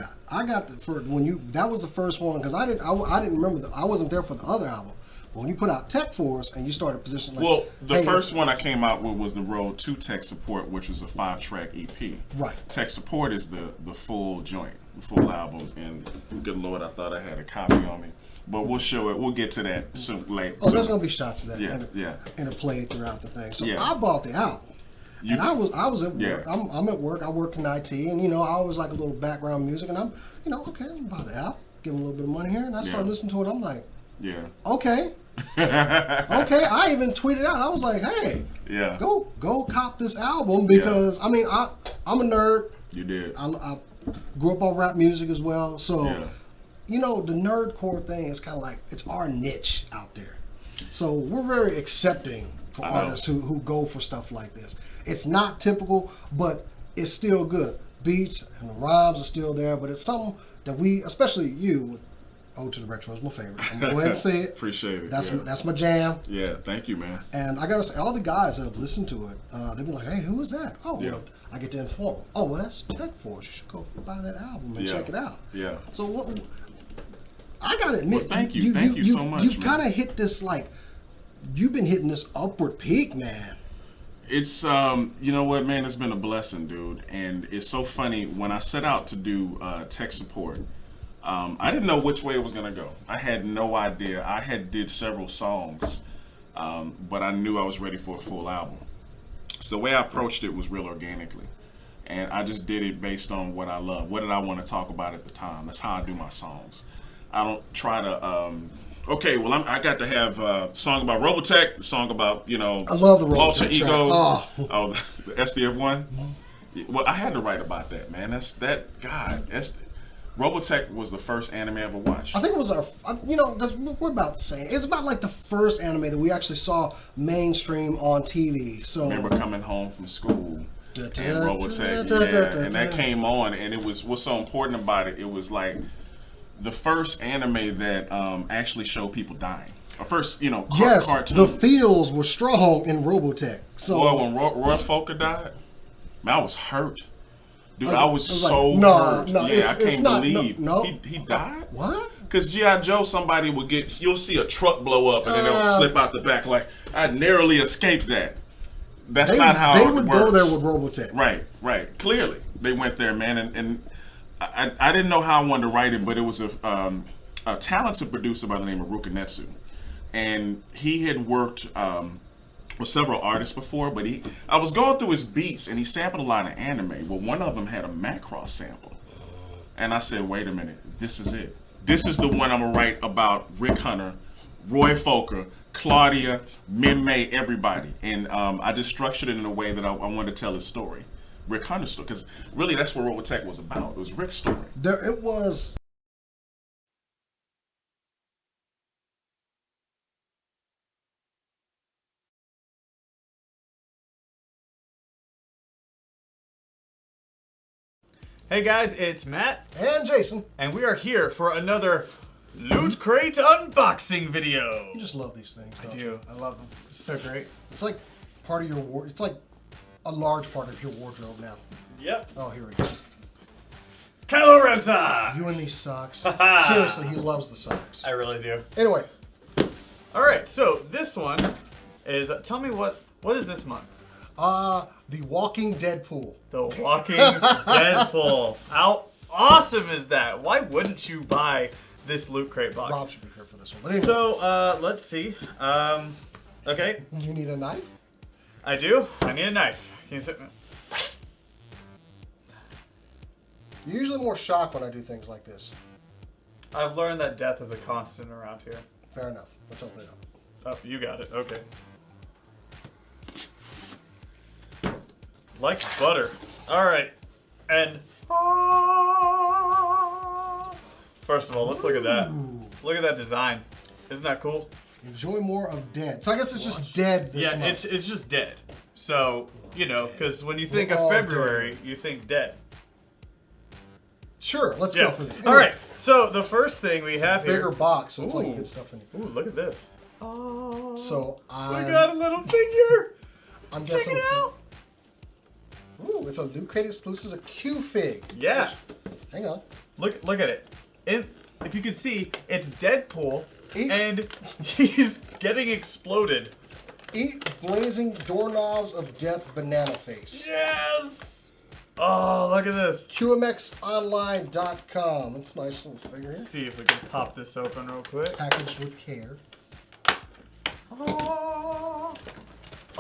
got the first when you. That was the first one because I didn't remember. I wasn't there for the other album. But when you put out Tech Force and you started positioning like, Well, the hey, first one I came out with was the Road to Tech Support, which was a 5-track EP. Right. Tech Support is the full joint, the full album. And good Lord, I thought I had a copy on me. But we'll show it. We'll get to that soon, later. Oh, there's gonna be shots of that. Yeah, yeah. Interplay throughout the thing. So Yeah. I bought the album. And I was at work. Yeah. I'm at work. I work in IT, and I always like a little background music. And I'm, okay, I'm about the album. Give him a little bit of money here, and I started Yeah. listening to it. I'm like, Yeah. okay, okay. I even tweeted out. I was like, hey, Yeah. go cop this album because I'm a nerd. You did. I grew up on rap music as well, so Yeah. the nerdcore thing is kind of like it's our niche out there. So we're very accepting for I know. artists who go for stuff like this. It's not typical, but it's still good. Beats and the rhymes are still there, but it's something that we, especially you, Ode to the Retro is my favorite. I'm gonna go ahead and say it. Appreciate it. That's yeah. that's my jam. Yeah, thank you, man. And I gotta say, all the guys that have listened to it, they've been like, "Hey, who is that?" Oh, Yeah. well, I get to inform them. Oh, well, that's Tech Force. You should go buy that album and Yeah. check it out. Yeah. So what? I gotta admit, Well, thank you so much, You've man. kind of hit this you've been hitting this upward peak, man. It's you know what, man, it's been a blessing, dude. And it's so funny when I set out to do tech support. I didn't know which way it was gonna go. I had no idea. I had did several songs, but I knew I was ready for a full album. So the way I approached it was real organically, and I just did it based on what I love. What did I want to talk about at the time? That's how I do my songs. I don't try to. Okay, well, I got to have a song about Robotech, a song about I love the Robotech alter track. ego. Oh. The SDF1. Well, I had to write about that, man. Robotech was the first anime I ever watched. I think it was because we're about the same. It's about like the first anime that we actually saw mainstream on TV. So I remember coming home from school and Robotech, and that came on, and it was what's so important about it. It was like the first anime that actually showed people dying. Or first, yes, cartoon. the feels were strong in Robotech. So Boy, when Roy Fokker died, man, I was hurt. Dude, I was like, so no, hurt. no, Yeah, I it's can't not, believe no. he died. What? Because G.I. Joe, somebody would you'll see a truck blow up and then they'll slip out the back. Like, I narrowly escaped that. That's not how they it would works. go there with Robotech. Right. Clearly, they went there, man, and I didn't know how I wanted to write it, but it was a talented producer by the name of Rukanetsu, and he had worked with several artists before, but I was going through his beats, and he sampled a lot of anime. Well, one of them had a Macross sample, and I said, wait a minute, this is it. This is the one I'm gonna write about Rick Hunter, Roy Fokker, Claudia, Min May, everybody. And I just structured it in a way that I wanted to tell his story, Rick Hunter's story, because really that's what Robotech was about. It was Rick's story. It was. Hey guys, it's Matt, And Jason. and we are here for another Loot Crate unboxing video. You just love these things, I don't do. you? I love them. So great. It's like part of your it's like a large part of your wardrobe now. Yep. Oh, here we go. Kylo Ren socks. You and these socks. Seriously, he loves the socks. I really do. Anyway, All right, so this one is. Tell me what is this month? the Walking Deadpool. The Walking Deadpool. How awesome is that? Why wouldn't you buy this Loot Crate box? Rob should be here for this one. But anyway, So let's see. Okay, you need a knife? I do. I need a knife. Can you sit? You're usually more shocked when I do things like this. I've learned that death is a constant around here. Fair enough. Let's open it up. Oh, you got it. Okay. Like butter. All right. And first of all, let's look at that. Ooh. Look at that design. Isn't that cool? Enjoy more of Dead. So I guess it's just Dead this Yeah, month. it's just dead. So, you know, because when you think We're of all February, dead. you think dead. Sure, let's Yeah. go for this. All right. So the first thing we have Bigger here. box, so it's like Ooh. good stuff in it. Ooh, look at this. Oh. So We got a little figure. I'm Check guessing. it out. Ooh, it's a Loot Crate exclusive, a Q Fig. Yeah. Hang on. Look at it. If you can see, it's Deadpool, Eat- and he's getting exploded. Eat blazing doorknobs of death, banana face. Yes. Oh, look at this. QMXonline.com. It's a nice little figure here. Let's see if we can pop this open real quick. Packaged with care.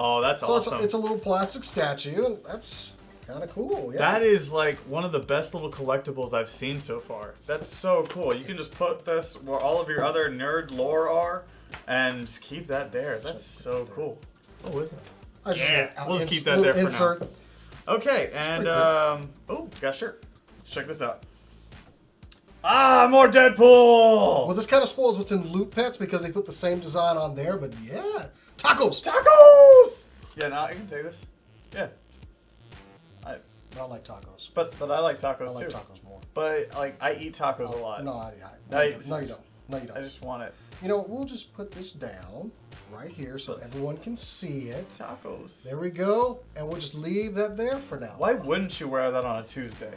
Oh, that's So awesome. it's a little plastic statue, and that's kind of cool. Yeah. That is like one of the best little collectibles I've seen so far. That's so cool. You can just put this where all of your other nerd lore are and just keep that there. That's so cool. Oh, what is that? That's just Yeah, a- we'll just ins- keep that little there for insert. now. Okay, and pretty oh, got a shirt. Let's check this out. Ah, more Deadpool! Well, this kind of spoils what's in Loot Pets because they put the same design on there, but yeah. Tacos! Tacos! Yeah, now I can take this. Yeah. I like tacos. But I like I tacos like too. tacos more. But like I eat tacos a lot. No, No, you don't. No, you don't. I just want it. You know what? We'll just put this down right here so everyone can see it. Tacos. There we go. And we'll just leave that there for now. Why wouldn't you wear that on a Tuesday?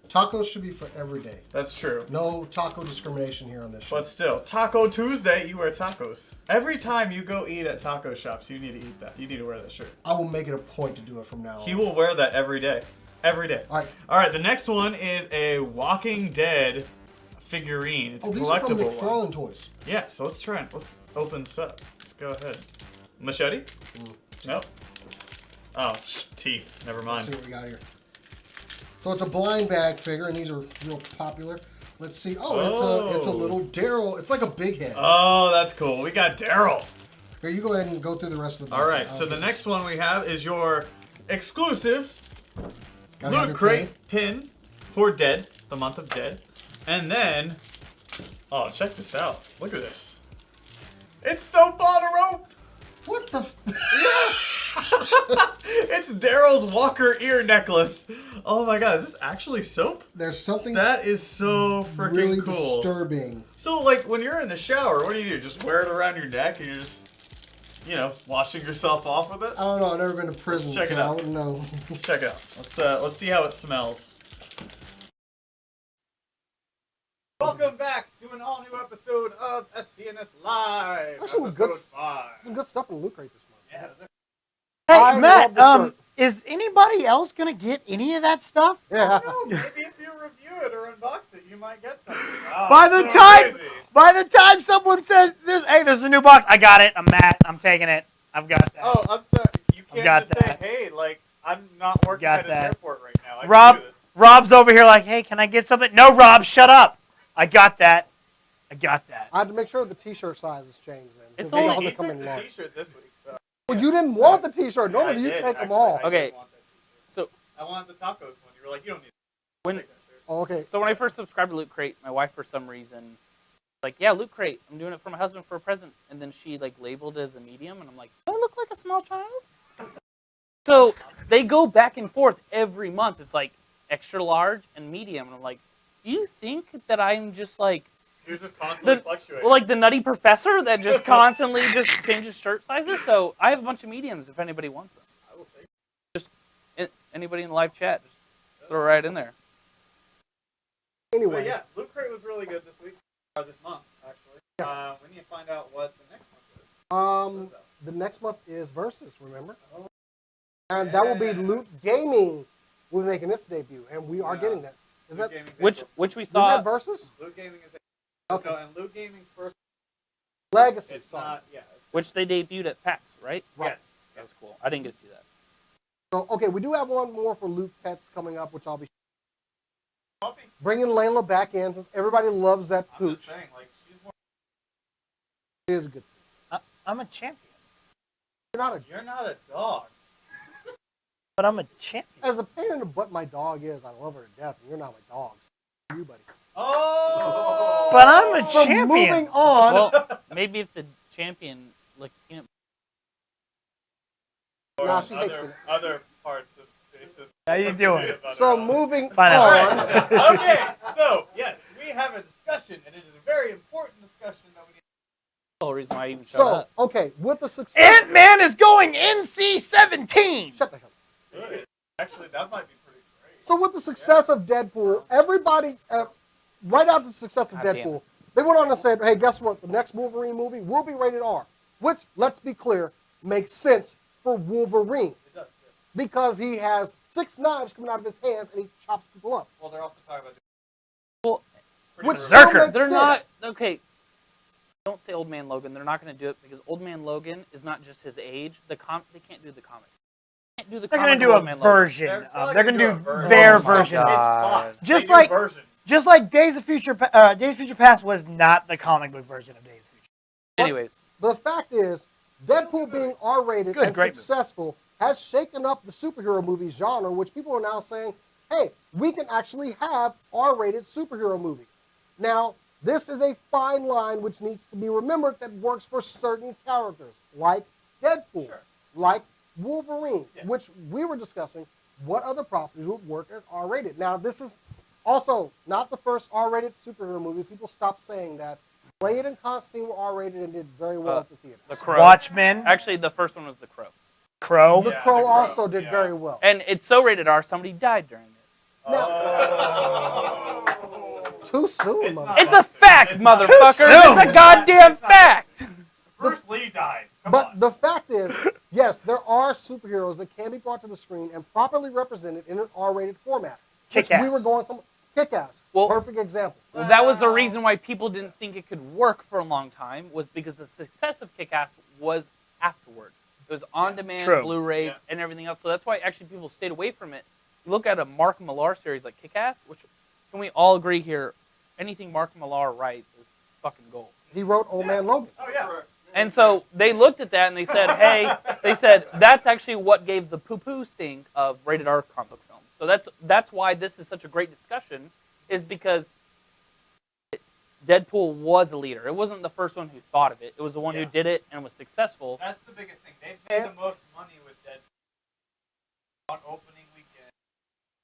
Tacos should be for every day. That's true. No taco discrimination here on this show. But still, Taco Tuesday, you wear tacos. Every time you go eat at taco shops, you need to eat that. You need to wear that shirt. I will make it a point to do it from now on. He will wear that every day. Every day. All right. All right, the next one is a Walking Dead figurine. It's a These are from collectible one. McFarlane Toys. Yeah, so let's try it. Let's open this up. Let's go ahead. Machete? Nope. Oh, teeth. Never Let's see mind. what we got here. So it's a blind bag figure, and these are real popular. Let's see. Oh, it's a little Daryl. It's like a big head. Oh, that's cool. We got Daryl. Here, you go ahead and go through the rest of the box. All right, I'll so the do next one we have is your exclusive this. Gotta have Loot your Crate pin for Dead, the month of Dead. And then, oh, check this out. Look at this. It's Soap on a Rope. What the? It's Daryl's Walker ear necklace. Oh my god, is this actually soap? There's something That is so freaking really cool. disturbing. So, like, when you're in the shower, what do? Just wear it around your neck and you're just, you know, washing yourself off with it? I don't know. I've never been to prison, Check so it out. I wouldn't know. Let's check it out. Let's see how it smells. Welcome back to an all-new episode of SCNS Live. There's some good- episode 5. Some good stuff in the Loot Crate this month. Yeah, I Hey, love Matt, the shirt. is anybody else going to get any of that stuff? Yeah. No, maybe if you review it or unbox it, you might get something. Oh, By the so time crazy. by the time someone says this, hey, there's a new box, I got it. I'm Matt. I'm taking it. I've got that. Oh, I'm sorry. You can't got just that. say, hey, like, I'm not working Got at an that. airport right now. I Rob, can do this. Rob's over here like, hey, can I get something? No, Rob, shut up. I got that. I got that. I had to make sure the T-shirt size has changed then. It's 'cause they only- all He come took in the large. t-shirt this week, so. Well, you didn't want the T-shirt. I Normally you did, take them actually. all. I Okay. did want that t-shirt. So I wanted the tacos one. You were like, you don't need it. when Take that shirt. Oh, okay. So when I first subscribed to Loot Crate, my wife for some reason like, yeah, Loot Crate. I'm doing it for my husband for a present, and then she like labeled it as a medium, and I'm like, do I look like a small child? So they go back and forth every month. It's like extra large and medium, and I'm like, do you think that I'm just like You're just constantly the fluctuating. like the nutty professor that just constantly just changes shirt sizes? So I have a bunch of mediums if anybody wants them. I will take it. Just anybody in the live chat, just throw it right in there. Anyway, But yeah, Loot Crate was really good this week. Or this month, actually. Yes. We need to find out what the next month is. What is that? the next month is Versus, remember? And that will be Loot Gaming. We're making its debut, and we are Yeah. getting that. Is Loot that Gaming's Which April. we isn't saw. that Versus? Loot Gaming is Okay. No, and Loot Gaming's first. Legacy. It's sorry. not. Yeah. Which they debuted at PAX, right? Right. Yes. That was cool. I didn't get to see that. So okay, we do have one more for Loot Pets coming up, which I'll be Puppy. bringing Layla back in since everybody loves that I'm pooch. just saying, like, she's more. It is a good. I'm a champion, You're not You're not a dog. but I'm a champion. as a pain in the butt my dog is. I love her to death, and you're not my dog. You, buddy. Oh. But I'm a So champion. moving on. Well, maybe if the champion like peanut. Or Nah, she's hates other parts of Jason. How you doing? So moving Find out. on. Okay, so yes, we have a discussion, and it is a very important discussion that we need. The whole reason why I even showed So up. okay, with the success. Ant-Man is going NC-17. Shut the hell. to do it. Actually, that might be pretty great. So with the success of Deadpool, everybody, right after the success of God damn Deadpool, they went on and said, hey, guess what? The next Wolverine movie will be rated R, which, let's be clear, makes sense for Wolverine It does. Yeah. because he has 6 knives coming out of his hands and he chops people up. Well, they're also talking about. Well, Pretty Which much- still Berserker. makes they're sense. not okay. Don't say Old Man Logan. They're not going to do it because Old Man Logan is not just his age. They can't do the comic. They can't do the They're comic gonna do of a Old Man Logan. version. probably They're gonna do version. their Oh my version. God. It's It's Fox. Just They do like- versions. just like Days of Future Past was not the comic book version of Days of Future. Anyways, The fact is, Deadpool being R-rated Good, and great movie. successful has shaken up the superhero movie genre, which people are now saying, hey, we can actually have R-rated superhero movies. Now, this is a fine line which needs to be remembered that works for certain characters, like Deadpool, Sure. like Wolverine, Yes. which we were discussing what other properties would work as R-rated. Now, this is also not the first R-rated superhero movie. People stopped saying that. Blade and Constantine were R-rated and did very well at the theater. The Crow. Watchmen, Actually, the first one was The Crow, Crow. The Yeah, Crow The Crow, also did yeah. very well. and it's so rated R. Somebody died during it. Oh. Too soon, It's motherfucker. not- It's a fact, It's not- motherfucker. soon. It's a goddamn It's not- fact. Bruce Lee died. Come But on. the fact is, yes, there are superheroes that can be brought to the screen and properly represented in an R-rated format. Which Kick-Ass. we were going some Kick-Ass. Well- Perfect example. Well, that was the reason why people didn't think it could work for a long time, was because the success of Kick-Ass was afterward. It was on-demand, True. Blu-rays, Yeah. and everything else. So that's why actually people stayed away from it. You look at a Mark Millar series like Kick-Ass, which, can we all agree here, anything Mark Millar writes is fucking gold. He wrote Old Man Logan. Oh yeah. And so they looked at that and they said, hey, they said, that's actually what gave the poo-poo stink of rated R comic book films. So that's why this is such a great discussion, is because Deadpool was a leader. It wasn't the first one who thought of it. It was the one who Yeah. did it and was successful. That's the biggest thing. They've made the most money with Deadpool on opening weekend.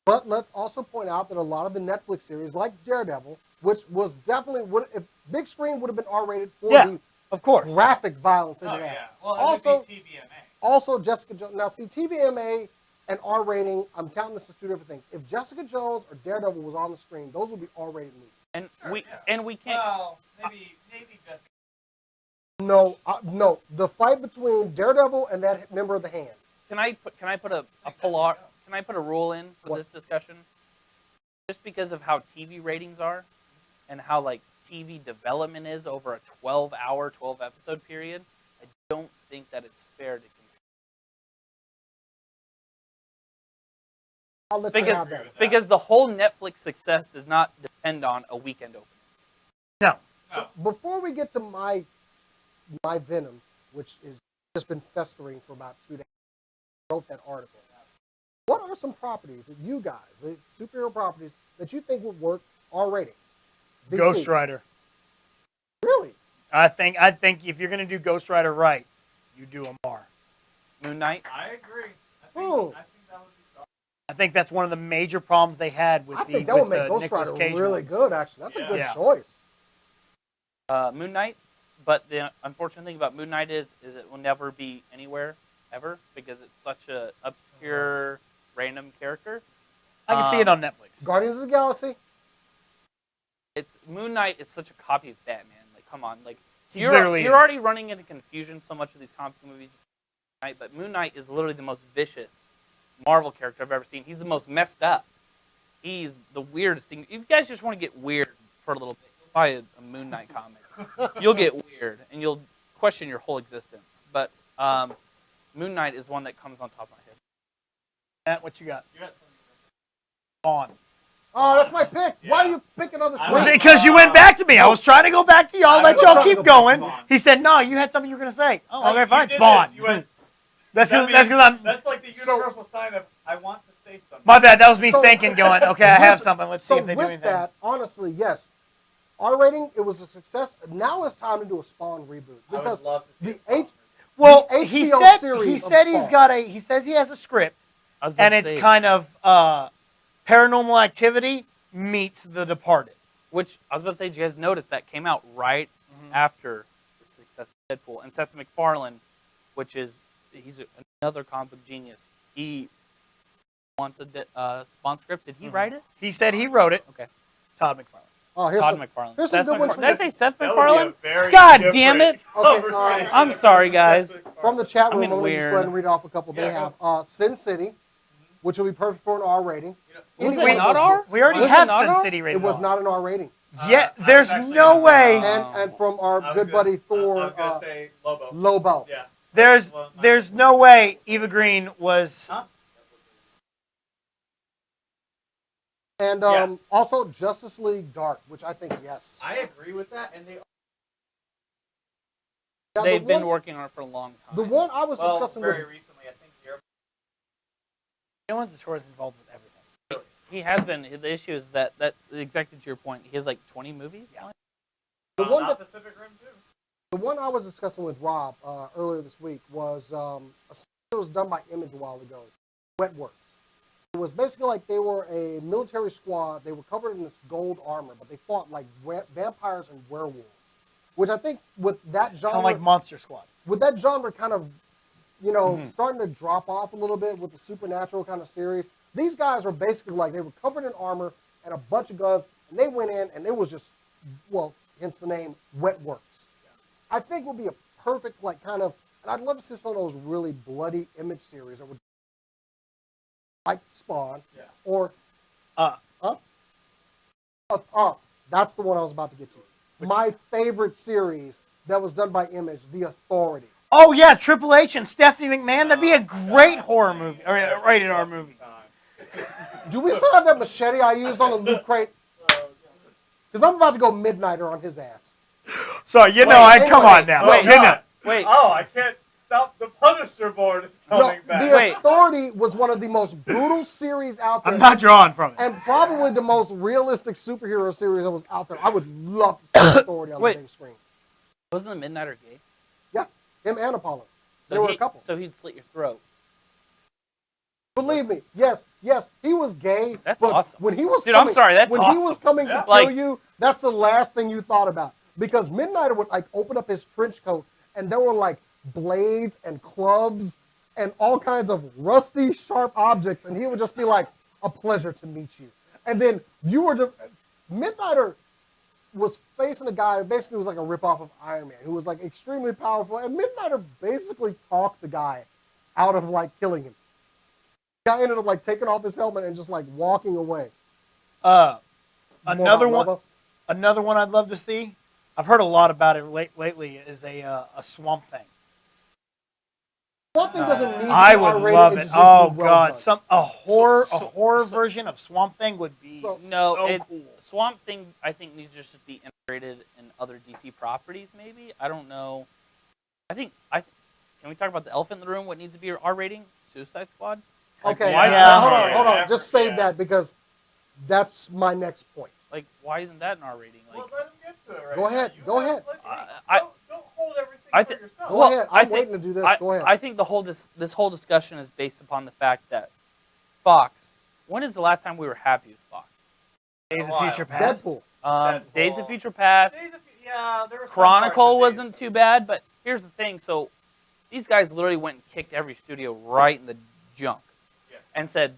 But let's also point out that a lot of the Netflix series, like Daredevil, which was definitely, if big screen would have been R-rated for Yeah. the Of course. graphic violence in Oh it. yeah. Well, Also- it would be TVMA. Also, Jessica Jones. Now, see, TVMA and R rating, I'm counting this as two different things. If Jessica Jones or Daredevil was on the screen, those would be R-rated movies. And Sure, we yeah. and we can't. Well, maybe Jessica. No, no. The fight between Daredevil and that member of the Hand can I put a polar? Can I put a rule in for What? this discussion? Just because of how TV ratings are, and how like TV development is over a 12-hour, 12-episode period, I don't think that it's fair to compare. I'll let you have that. Because the whole Netflix success does not depend on a weekend opening. No. So before we get to my Venom, which has just been festering for about 2 days, I wrote that article. What are some properties that you guys, superhero properties, that you think would work R rating? DC. Ghost Rider. Really? I think if you're gonna do Ghost Rider right, you do him R. Moon Knight. I agree. Oh. I think that would be solid. I think that's one of the major problems they had with I the think that would with make the Ghost Nicolas Rider Cage really ones. good, actually. That's a good Yeah. choice. Moon Knight, but the unfortunate thing about Moon Knight is it will never be anywhere ever because it's such a obscure, random character. I can see it on Netflix. Guardians of the Galaxy. It's Moon Knight is such a copy of Batman. Like, come on, like He you're literally is. already running into confusion so much of these comic movies. But Moon Knight is literally the most vicious Marvel character I've ever seen. He's the most messed up. He's the weirdest thing. If you guys just want to get weird for a little bit, you'll buy a Moon Knight comic. You'll get weird and you'll question your whole existence. But Moon Knight is one that comes on top of my head. Matt, what you got? You got something. On. Oh, that's my pick. Why are you picking other Well, things? Because you went back to me. I was trying to go back to y'all, I let was y'all trying to keep go back to going. Spawn. He said, no, you had something you were going to say. Oh, okay, You fine. did Spawn. this. You went, That's that because means- I'm... That's like the universal sign of I want to say something. My bad. That was me So- thinking, going, okay, I have something. Let's see So if they do with anything. that, honestly, yes. R rating, it was a success. Now it's time to do a Spawn reboot. I Because would love to see the H... Well, the he HBO said series he of said he's Spawn. got a... He says he has a script, I was about and to it's say, kind of Paranormal Activity meets The Departed. which I was about to say, did you guys notice that came out right after the success of Deadpool, and Seth MacFarlane, which is he's another comic book genius. He wants a Spawn script. Did he write it? He said he wrote it. Okay. Todd McFarlane. Oh, here's Todd some, McFarlane. here's some Seth good ones MacFarlane. for Did I say Seth That would be a MacFarlane? very God different damn it. Okay, conversation. I'm sorry, guys. from the chat I'm room. in I'm going to just go weird. ahead and read off a couple. They Yeah, have Sin City, which will be perfect for an R rating. Was Any it one of not those R? books. We already Was it have not Sin R? City It rated was R. not an R rating. Yeah, I there's was actually no gonna way. say, And from our I was good gonna- buddy Thor, I was going to say Lobo. Lobo. Yeah. There's no way Eva Green was. Huh? And Yeah. also Justice League Dark, which I think, yes. I agree with that, and they Now, They've the been one, working on it for a long time. The one I was discussing with... very recently, I think Europe. Dylan DeShore is involved with everything. He has been. The issue is that exactly to your point. He has like 20 movies. Yeah. The one not that- Pacific Rim too. The one I was discussing with Rob earlier this week was a series that was done by Image a while ago, Wetworks. It was basically like they were a military squad. They were covered in this gold armor, but they fought like vampires and werewolves. Which I think with that Kind genre, of like Monster Squad. with that genre kind of, starting to drop off a little bit with the supernatural kind of series, these guys were basically like they were covered in armor and a bunch of guns, and they went in and it was just, well, hence the name Wetworks. I think would be a perfect and I'd love to see some of those really bloody Image series that would like Spawn or that's the one I was about to get to. My favorite series that was done by Image, The Authority. Oh yeah, Triple H and Stephanie McMahon. That'd be a great horror movie, or a rated R movie. Do we still have that machete I used on the loot crate? Because I'm about to go Midnighter on his ass. So come on now. Wait, No. wait. Oh, I can't stop. The Punisher board is No, coming back. The Wait. Authority was one of the most brutal series out there. I'm not drawing from it. And probably the most realistic superhero series that was out there. I would love to see The Authority on Wait. the big screen. Wasn't the Midnighter gay? Yeah, him and Apollo. So There were a couple. So he'd slit your throat. Believe me, yes, he was gay. That's but awesome. When he was Dude, I'm coming, sorry, that's when he was awesome. coming to Yeah. kill Like- you, that's the last thing you thought about. Because Midnighter would like open up his trench coat, and there were like blades and clubs and all kinds of rusty, sharp objects, and he would just be like, "A pleasure to meet you." And then you were just Midnighter was facing a guy who basically was like a ripoff of Iron Man, who was like extremely powerful, and Midnighter basically talked the guy out of like killing him. The guy ended up like taking off his helmet and just like walking away. Another More one. about Another one I'd love to see. I've heard a lot about it lately. Is a Swamp Thing. Swamp Thing doesn't need to be I would R-rated, love it it. just needs to Oh be well God, done. a horror so- version of Swamp Thing would be So- No, so it, cool. Swamp Thing I think needs to just be integrated in other DC properties. Maybe I don't know. Can we talk about the elephant in the room? What needs to be R rating? Suicide Squad. Okay, why is yeah. that hold not on, R-rated? hold on. Just save that because that's my next point. Like, why isn't that an R rating? Like, Well, let him get to it right Go ahead, now. You go have- ahead. let- don't hold everything I for thi- yourself. Go Well, ahead. I I'm think- waiting to do this. I, Go ahead. I think the whole this whole discussion is based upon the fact that Fox. When is the last time we were happy with Fox? Days of Wild. Future Past. Deadpool. Days of Deadpool. Future Past. Yeah, there were some Chronicle parts of wasn't Days too bad, but here's the thing. So these guys literally went and kicked every studio right in the junk Yeah. and said,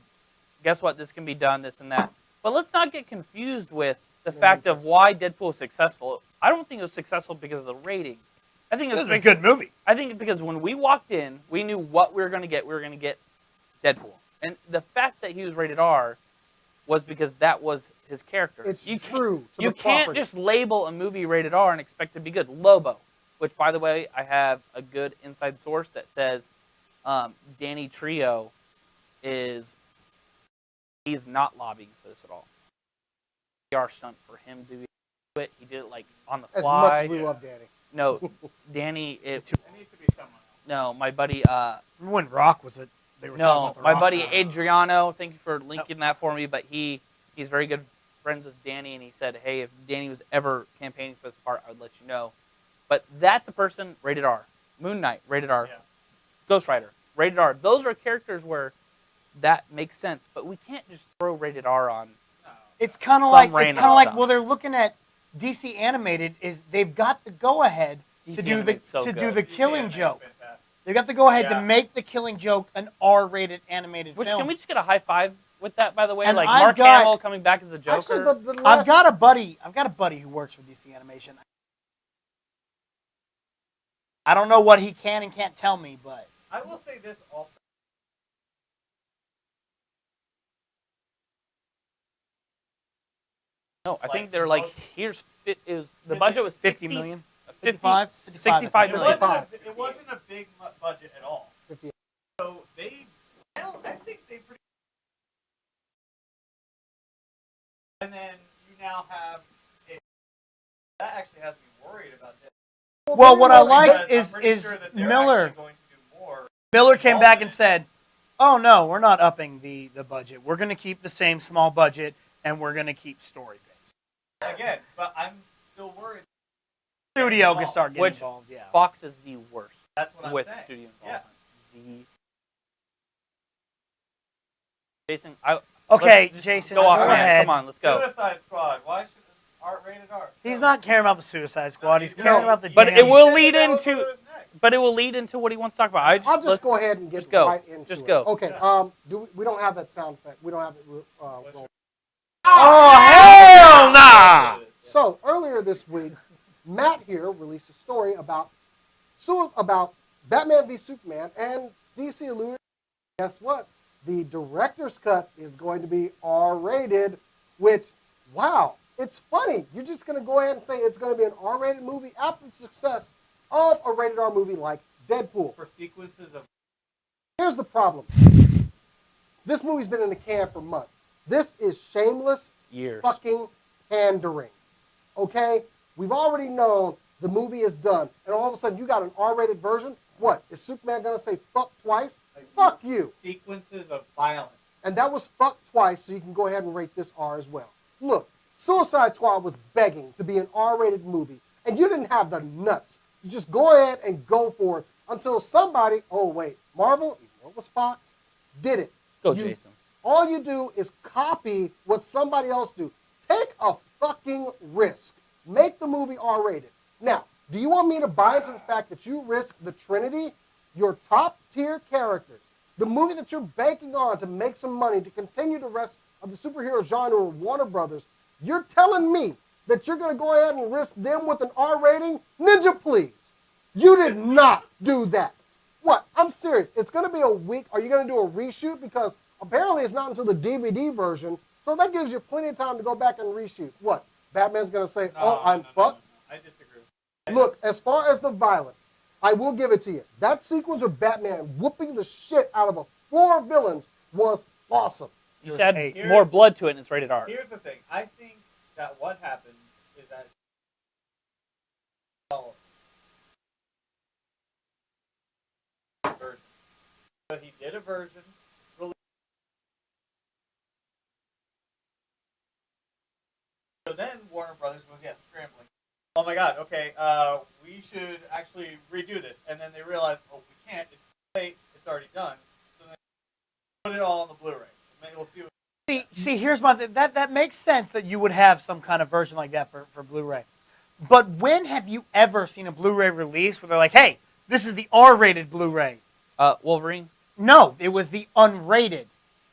guess what? This can be done, this and that. But let's not get confused with the fact of why Deadpool was successful. I don't think it was successful because of the rating. I think it This was is a good movie. I think because when we walked in, we knew what we were going to get. We were going to get Deadpool. And the fact that he was rated R was because that was his character. It's you can't- true to You the can't property. just label a movie rated R and expect it to be good. Lobo, which, by the way, I have a good inside source that says Danny Trejo he's not lobbying for this at all. PR stunt for him to do it. He did it like on the As fly. much as we love Danny. No, Danny. It needs to be someone else. No, my buddy. Remember when Rock was it? They were talking No, about the my Rock buddy movie. Adriano. Thank you for linking that for me. But he's very good friends with Danny, and he said, "Hey, if Danny was ever campaigning for this part, I would let you know." But that's a person rated R. Moon Knight rated R. Yeah. Ghost Rider rated R. Those are characters where that makes sense. But we can't just throw rated R on. It's kind of Some like random well, stuff. they're looking at DC Animated is they've got the go ahead DC to do the Animated's so to do good. the DC Killing Animate's Joke. fantastic. They got the go ahead Yeah. to make the Killing Joke an R-rated animated Which film. can we just get a high five with that? By the way, And like I've Mark got- Hamill coming back as the Joker. Actually, the last, I've got a buddy who works for DC Animation. I don't know what he can and can't tell me, but I will say this also. no, I like, think they're like most- here's the budget was 50 60 million. 55 55 It million. wasn't a big budget at all. 50. So I think they pretty. And then you now have that actually has me worried about this. Well, what I Because like I'm is pretty sure that they're Miller. actually going to do more. Miller came back and said, "Oh no, we're not upping the budget. We're going to keep the same small budget, and we're going to keep story based." Again, but I'm still worried. Studio can start getting Which- involved. Yeah. Fox is the worst That's what I'm with saying. studio Yeah. involvement. Jason, I Okay, let's just Jason, go off. go man. ahead. Come on, let's go. Suicide Squad. Why should rated R? He's not caring about the Suicide Squad. He's No, caring about the. But damn- it will Said lead that was into- what was next. But it will lead into what he wants to talk about. I'll just let's- go ahead and get just go. right into Just it. go. Okay. Yeah. We don't have that sound effect. We don't have it. Roll. Oh hell nah! So earlier this week, Matt here released a story about Batman v Superman, and DC alluded. Guess what? The director's cut is going to be R-rated. Which, wow, it's funny. You're just going to go ahead and say it's going to be an R-rated movie after the success of a rated R movie like Deadpool. For sequences of Here's the problem. This movie's been in the can for months. This is shameless years. fucking pandering. Okay? We've already known the movie is done, and all of a sudden you got an R-rated version. What? Is Superman gonna say fuck twice? Fuck you. sequences of violence. And that was fuck twice, so you can go ahead and rate this R as well. Look, Suicide Squad was begging to be an R-rated movie, and you didn't have the nuts to just go ahead and go for it until somebody, oh wait, Marvel, even though it was Fox, did it. Go, You- Jason. All you do is copy what somebody else do. Take a fucking risk. Make the movie R-rated. Now, do you want me to buy into the fact that you risk the Trinity, your top tier characters, the movie that you're banking on to make some money to continue the rest of the superhero genre with Warner Brothers? You're telling me that you're going to go ahead and risk them with an R rating? Ninja, please. You did not do that. What? I'm serious. It's going to be a week. Are you going to do a reshoot? Because apparently it's not until the DVD version. So that gives you plenty of time to go back and reshoot. What? Batman's going to say, oh, I'm fucked? I disagree. Look, as far as the violence, I will give it to you. That sequence of Batman whooping the shit out of a floor of villains was awesome. You should add more blood to it, and it's rated R. Here's the thing. I think that what happened is that version. So he did a version. So then Warner Brothers was scrambling. Oh my God! Okay, we should actually redo this, and then they realized, oh, we can't. It's too late. It's already done. So then put it all on the Blu-ray. Maybe we'll see. See, here's my that makes sense that you would have some kind of version like that for Blu-ray. But when have you ever seen a Blu-ray release where they're like, "Hey, this is the R-rated Blu-ray"? Wolverine. No, it was the unrated.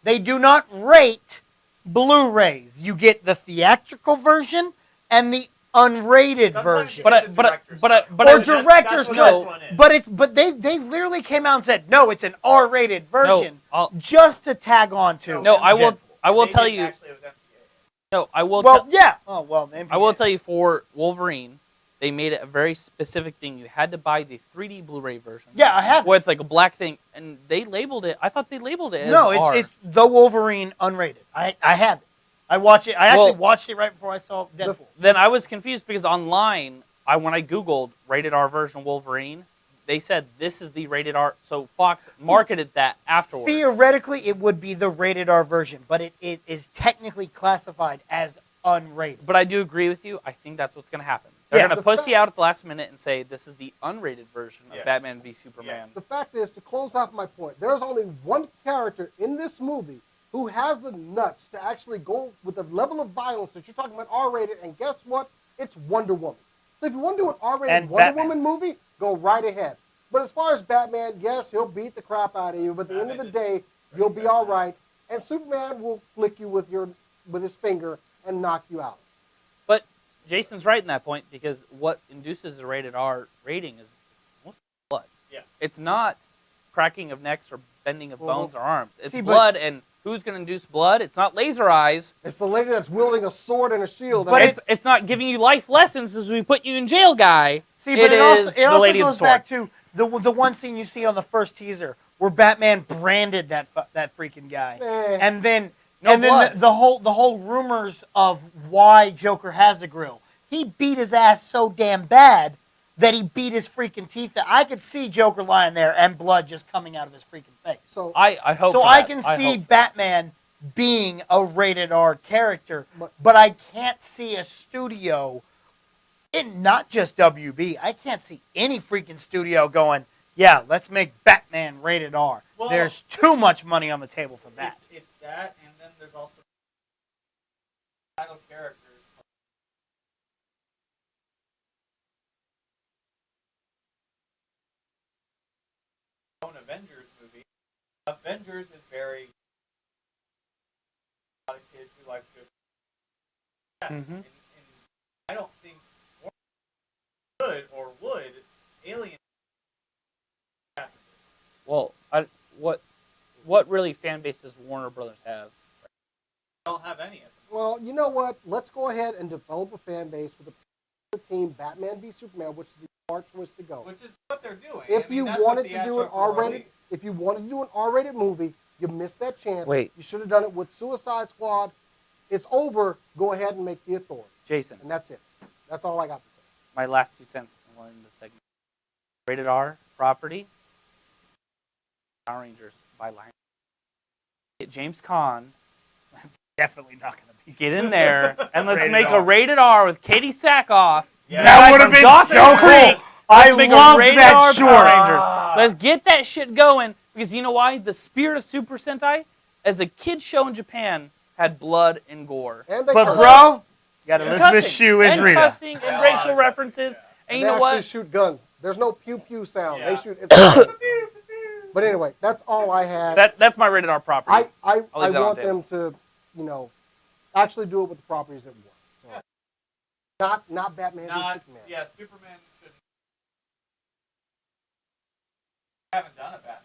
They do not rate Blu-rays. You get the theatrical version and the unrated version. Director's cut. But they literally came out and said, "No, it's an R-rated version," just to tag on to. No, I will tell you. No, I will. Well, yeah. Oh well. I will tell you for Wolverine, they made it a very specific thing. You had to buy the 3D Blu-ray version. Yeah, I have with like a black thing, and they labeled it. I thought they labeled it as no, R. it's the Wolverine unrated. I have it. I watch it. I actually watched it right before I saw Deadpool. Then I was confused because online, when I Googled rated R version Wolverine, they said this is the rated R. So Fox marketed that afterwards. Theoretically, it would be the rated R version, but it is technically classified as unrated. But I do agree with you. I think that's what's going to happen. They're going to pussy out at the last minute and say this is the unrated version of Batman v Superman. The fact is, to close off my point, there's only one character in this movie who has the nuts to actually go with the level of violence that you're talking about R-rated, and guess what? It's Wonder Woman. So if you want to do an R-rated Wonder Woman movie, go right ahead. But as far as Batman, yes, he'll beat the crap out of you, but at the end of the day, you'll be all right. And Superman will flick you with his finger and knock you out. But Jason's right in that point, because what induces a rated R rating is mostly blood. Yeah. It's not cracking of necks or bending of bones or arms. It's blood, and who's going to induce blood? It's not laser eyes. It's the lady that's wielding a sword and a shield. But it's not giving you life lessons as we put you in jail, guy. See, but it also lady goes back to the one scene you see on the first teaser where Batman branded that freaking guy, and then the whole rumors of why Joker has a grill. He beat his ass so damn bad that he beat his freaking teeth out. I could see Joker lying there and blood just coming out of his freaking face. So I hope. So I can see Batman being a rated R character, but I can't see a studio, not just WB. I can't see any freaking studio going, yeah, let's make Batman rated R. Well, there's too much money on the table for that. It's that, and then there's also title characters. Avengers movie. Avengers is very a lot of kids who like to. And I don't think could or would Alien. Well, what really fan base does Warner Brothers have? I don't have any of them. Well, you know what? Let's go ahead and develop a fan base with the team Batman v Superman, which is the smart choice to go. Which is what they're doing. If you wanted to do an R-rated movie, you missed that chance. Wait. You should have done it with Suicide Squad. It's over. Go ahead and make The Authority. Jason. And that's it. That's all I got to say. My last 2 cents in this segment. Rated R property. Power Rangers by Lion. Get James Caan. That's definitely not going to be. Get in there and let's make a rated R with Katie Sackhoff. Yeah. That would have been so cool. I love that short. Let's get that shit going, because you know why? The spirit of Super Sentai, as a kid's show in Japan, had blood and gore. And But bro, you got Elizabeth Shue is and Rita. cussing and racial references. And you know they what? actually shoot guns. There's no pew pew sound. Yeah. They shoot. But anyway, that's all I had. That's my rated R property. I leave that on want the them to, actually do it with the properties that we want. So, not Batman v Superman. Yeah, Superman haven't done a Batman.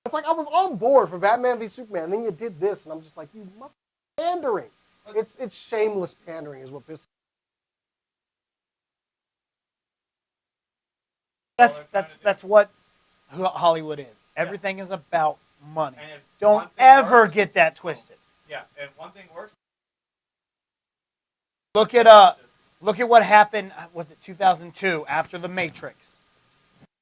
It's like I was on board for Batman v Superman, and then you did this, and I'm just like, you mother pandering. It's shameless pandering, is what pisses. That's what Hollywood is. Everything is about money. And if Don't one thing ever works- get that twisted. Yeah, and one thing works. Look at what happened. Was it 2002 after the Matrix?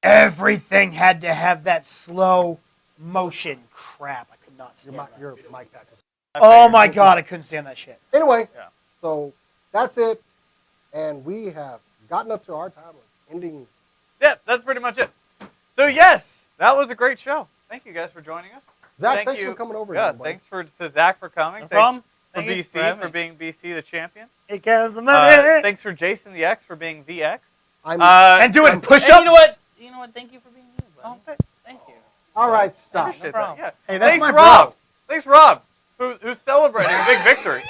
Everything had to have that slow motion crap. I could not stand that. Your mic back. Oh my god, I couldn't stand that shit. Anyway, Yeah. so that's it, and we have gotten up to our time of ending. Yeah, that's pretty much it. So yes, that was a great show. Thank you guys for joining us. Zach, thanks for coming over. Yeah, here, buddy. thanks to Zach for coming. No Thanks problem. for Thank you BC having for me. being BC the champion. Because the money. Thanks for Jason the X for being the X. I'm And doing push-ups. Hey, you know what? You know what? Thank you for being here, Oh, buddy. Thank you. all right. Stop. appreciate that. problem. Yeah. Hey, that's Thanks, my Rob. bro. Thanks, Rob, who's celebrating a big victory.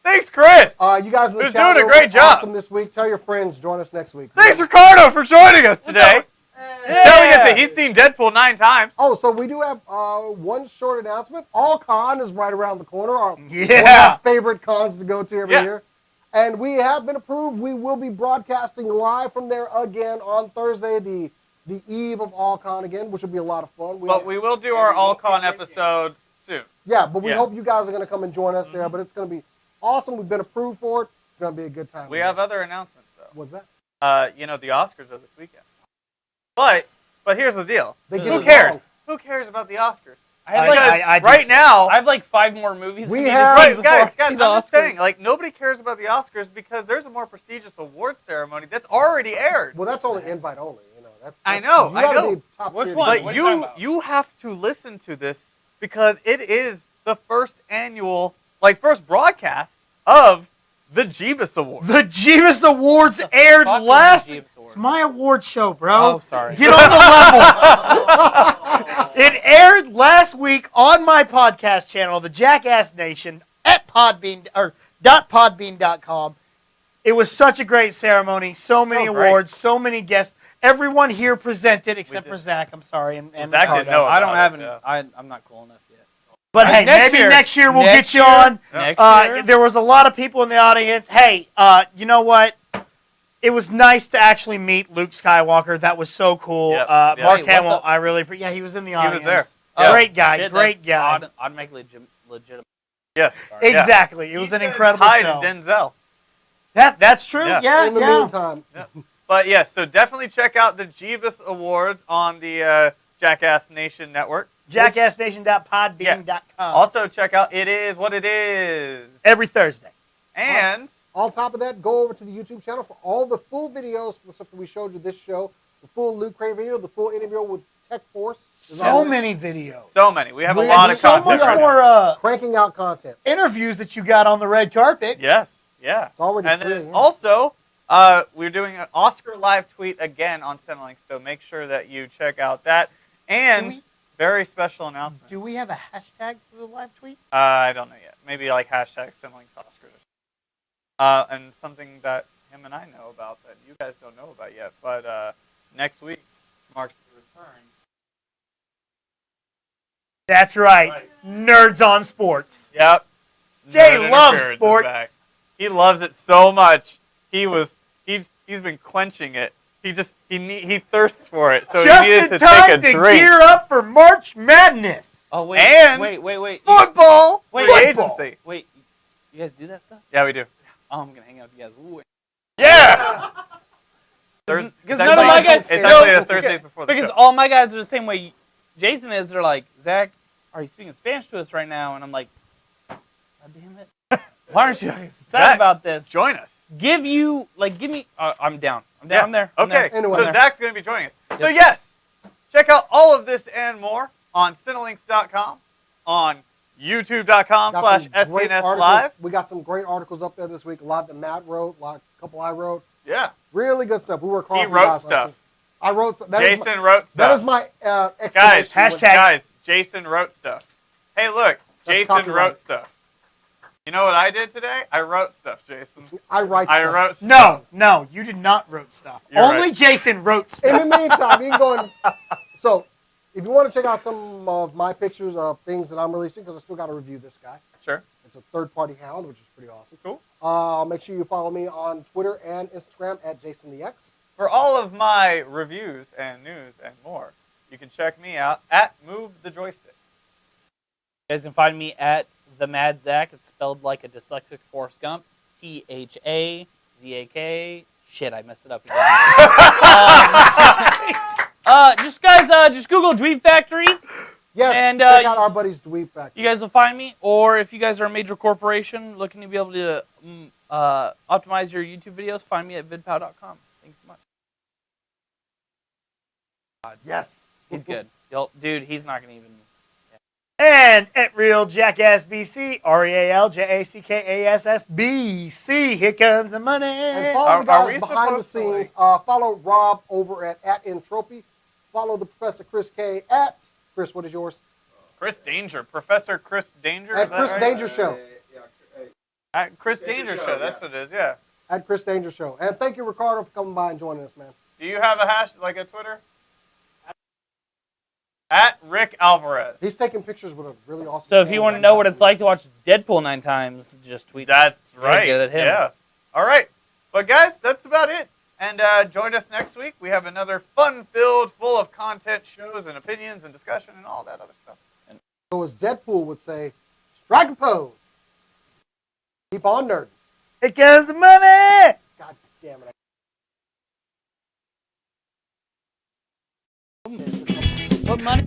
Thanks, Chris. You guys in the Who's chat doing a room great are job. Awesome this week. Tell your friends. Join us next week. Thanks, Ricardo, for joining us today. He's telling us that he's seen Deadpool 9 times. Oh, so we do have one short announcement. All Con is right around the corner. One of Yeah. our favorite cons to go to every Yeah. year. And we have been approved. We will be broadcasting live from there again on Thursday, the eve of All Con again, which will be a lot of fun. But we will do our All-Con episode soon. Yeah, but we Yeah. hope you guys are going to come and join us there. But it's going to be awesome. We've been approved for it. It's going to be a good time. We have other announcements, though. What's that? The Oscars are this weekend. But here's the deal. They get Who it cares? wrong. Who cares about the Oscars? I have like Because do. right now, I have like 5 more movies. We I need to have- see right, before guys, I see I'm the just saying, Oscars. like, nobody cares about the Oscars because there's a more prestigious award ceremony that's already aired. Well, that's only invite only. You know, that's I know, you I gotta know. be top Which tier. one? But What are you talking about? you have to listen to this because it is the first broadcast of the Jeebus Awards. The Jeebus Awards aired Fuck last. the Jeebus Awards. It's my award show, bro. Oh, sorry. Get on the level. It aired last week on my podcast channel, the Jackass Nation, at .podbean.com. It was such a great ceremony. So many great. awards, so many guests. Everyone here presented except did. for Zach. I'm sorry, and Zach Ricardo. didn't know I don't about have it, any. yeah. I'm not cool enough yet. But hey, Next maybe year. next year we'll Next get you year. on. Next year. There was a lot of people in the audience. Hey, you know what? It was nice to actually meet Luke Skywalker. That was so cool. Yep, Mark yep. Wait, what Hamill, the- I really appreciate. Yeah, he was in the audience. was there. Oh, Great guy. shit, Great that's guy. automatically legitimate. Yes. Sorry. Yeah. Exactly. It was He an said incredible hi show. to Denzel. That's true. Yeah. Yeah. In the yeah. meantime, But yes, so definitely check out the Jeebus Awards on the Jackass Nation Network. JackassNation.podbean.com. Also check out It Is What It Is. Every Thursday. And on top of that, go over to the YouTube channel for all the full videos for the stuff that we showed you this show, the full Luke Crane video, the full interview with Tech Force. There's So all- many videos. so many. We have a We lot have of so content much right now. more cranking out content. interviews that you got on the red carpet. Yes, yeah. It's already And free. then yeah. also, we're doing an Oscar live tweet again on Centrelink, so make sure that you check out that. And Do we- very special announcement. Do we have a hashtag for the live tweet? I don't know yet. Maybe like hashtag Centrelink Oscars. And something that him and I know about that you guys don't know about yet. But next week marks the return. That's right. Right. Nerds on Sports. Yep. Jay Nerd loves Interference is sports. back. He loves it so much. He's been quenching it. He thirsts for it. So Just he needed in to time take a to drink. gear up for March Madness. Oh wait, And- wait. Football Wait, free football. agency. Wait, you guys do that stuff? Yeah, we do. Oh, I'm gonna hang out with you guys. Ooh. Yeah. Because It's none of actually- my guys. It's no, actually the Thursdays before the because show. all my guys are the same way Jason is. They're like, Zach, are you speaking Spanish to us right now? And I'm like, God damn it. Why aren't you excited Zach, about this? Join us. Give me. I'm down. Yeah. I'm there. Okay. Anyway. So Zach's going to be joining us. So yes, check out all of this and more on Cinelinks.com, on Got some great YouTube.com/SCNS articles. Live. We got some great articles up there this week. A lot that Matt wrote, a couple I wrote. Yeah. Really good stuff. We work hard. He for you wrote guys. stuff. I wrote stuff. Jason wrote That stuff. is my Guys, exclamation point. hashtag- guys, Jason wrote stuff. Hey, look, That's Jason copyright. wrote stuff. You know what I did today? I wrote stuff, Jason. I write I stuff. wrote No, stuff. no, you did not wrote stuff. You're Only right. Jason wrote In stuff. the meantime, you can go and so if you want to check out some of my pictures of things that I'm releasing, because I still got to review this guy. Sure. It's a third-party hound, which is pretty awesome. Cool. Make sure you follow me on Twitter and Instagram at JasonTheX. For all of my reviews and news and more, you can check me out at Move the Joystick. You guys can find me at the Mad Zach. It's spelled like a dyslexic Forrest Gump. THAZAK. Shit, I messed it up again. Just Google Dweeb Factory. Yes, And, check out our buddies Dweeb Factory. You guys will find me. Or if you guys are a major corporation looking to be able to optimize your YouTube videos, find me at vidpow.com. Thanks so much. Yes. He's good. Dude, he's not going to even... And at Real Jackass BC, RealJackassBC. Here comes the money. And follow the Are we guys behind the supposed to, scenes. Follow Rob over at Entropy. Follow the Professor Chris K at Chris. What is yours? Chris Danger. Professor Chris Danger? At is that Chris right? Danger Show. At Chris Danger Show. That's what it is, yeah. At Chris Danger Show. And thank you, Ricardo, for coming by and joining us, man. Do you have a hash, like a Twitter? At Rick Alvarez. He's taking pictures with a really awesome. So if you want to know what it's like to watch Deadpool 9 times, just tweet. That's right. Get at him. Yeah. All right. But guys, that's about it. And join us next week. We have another fun-filled, full of content shows and opinions and discussion and all that other stuff. So as Deadpool would say, strike a pose. Keep on nerding. Here comes the money. God damn it. What money?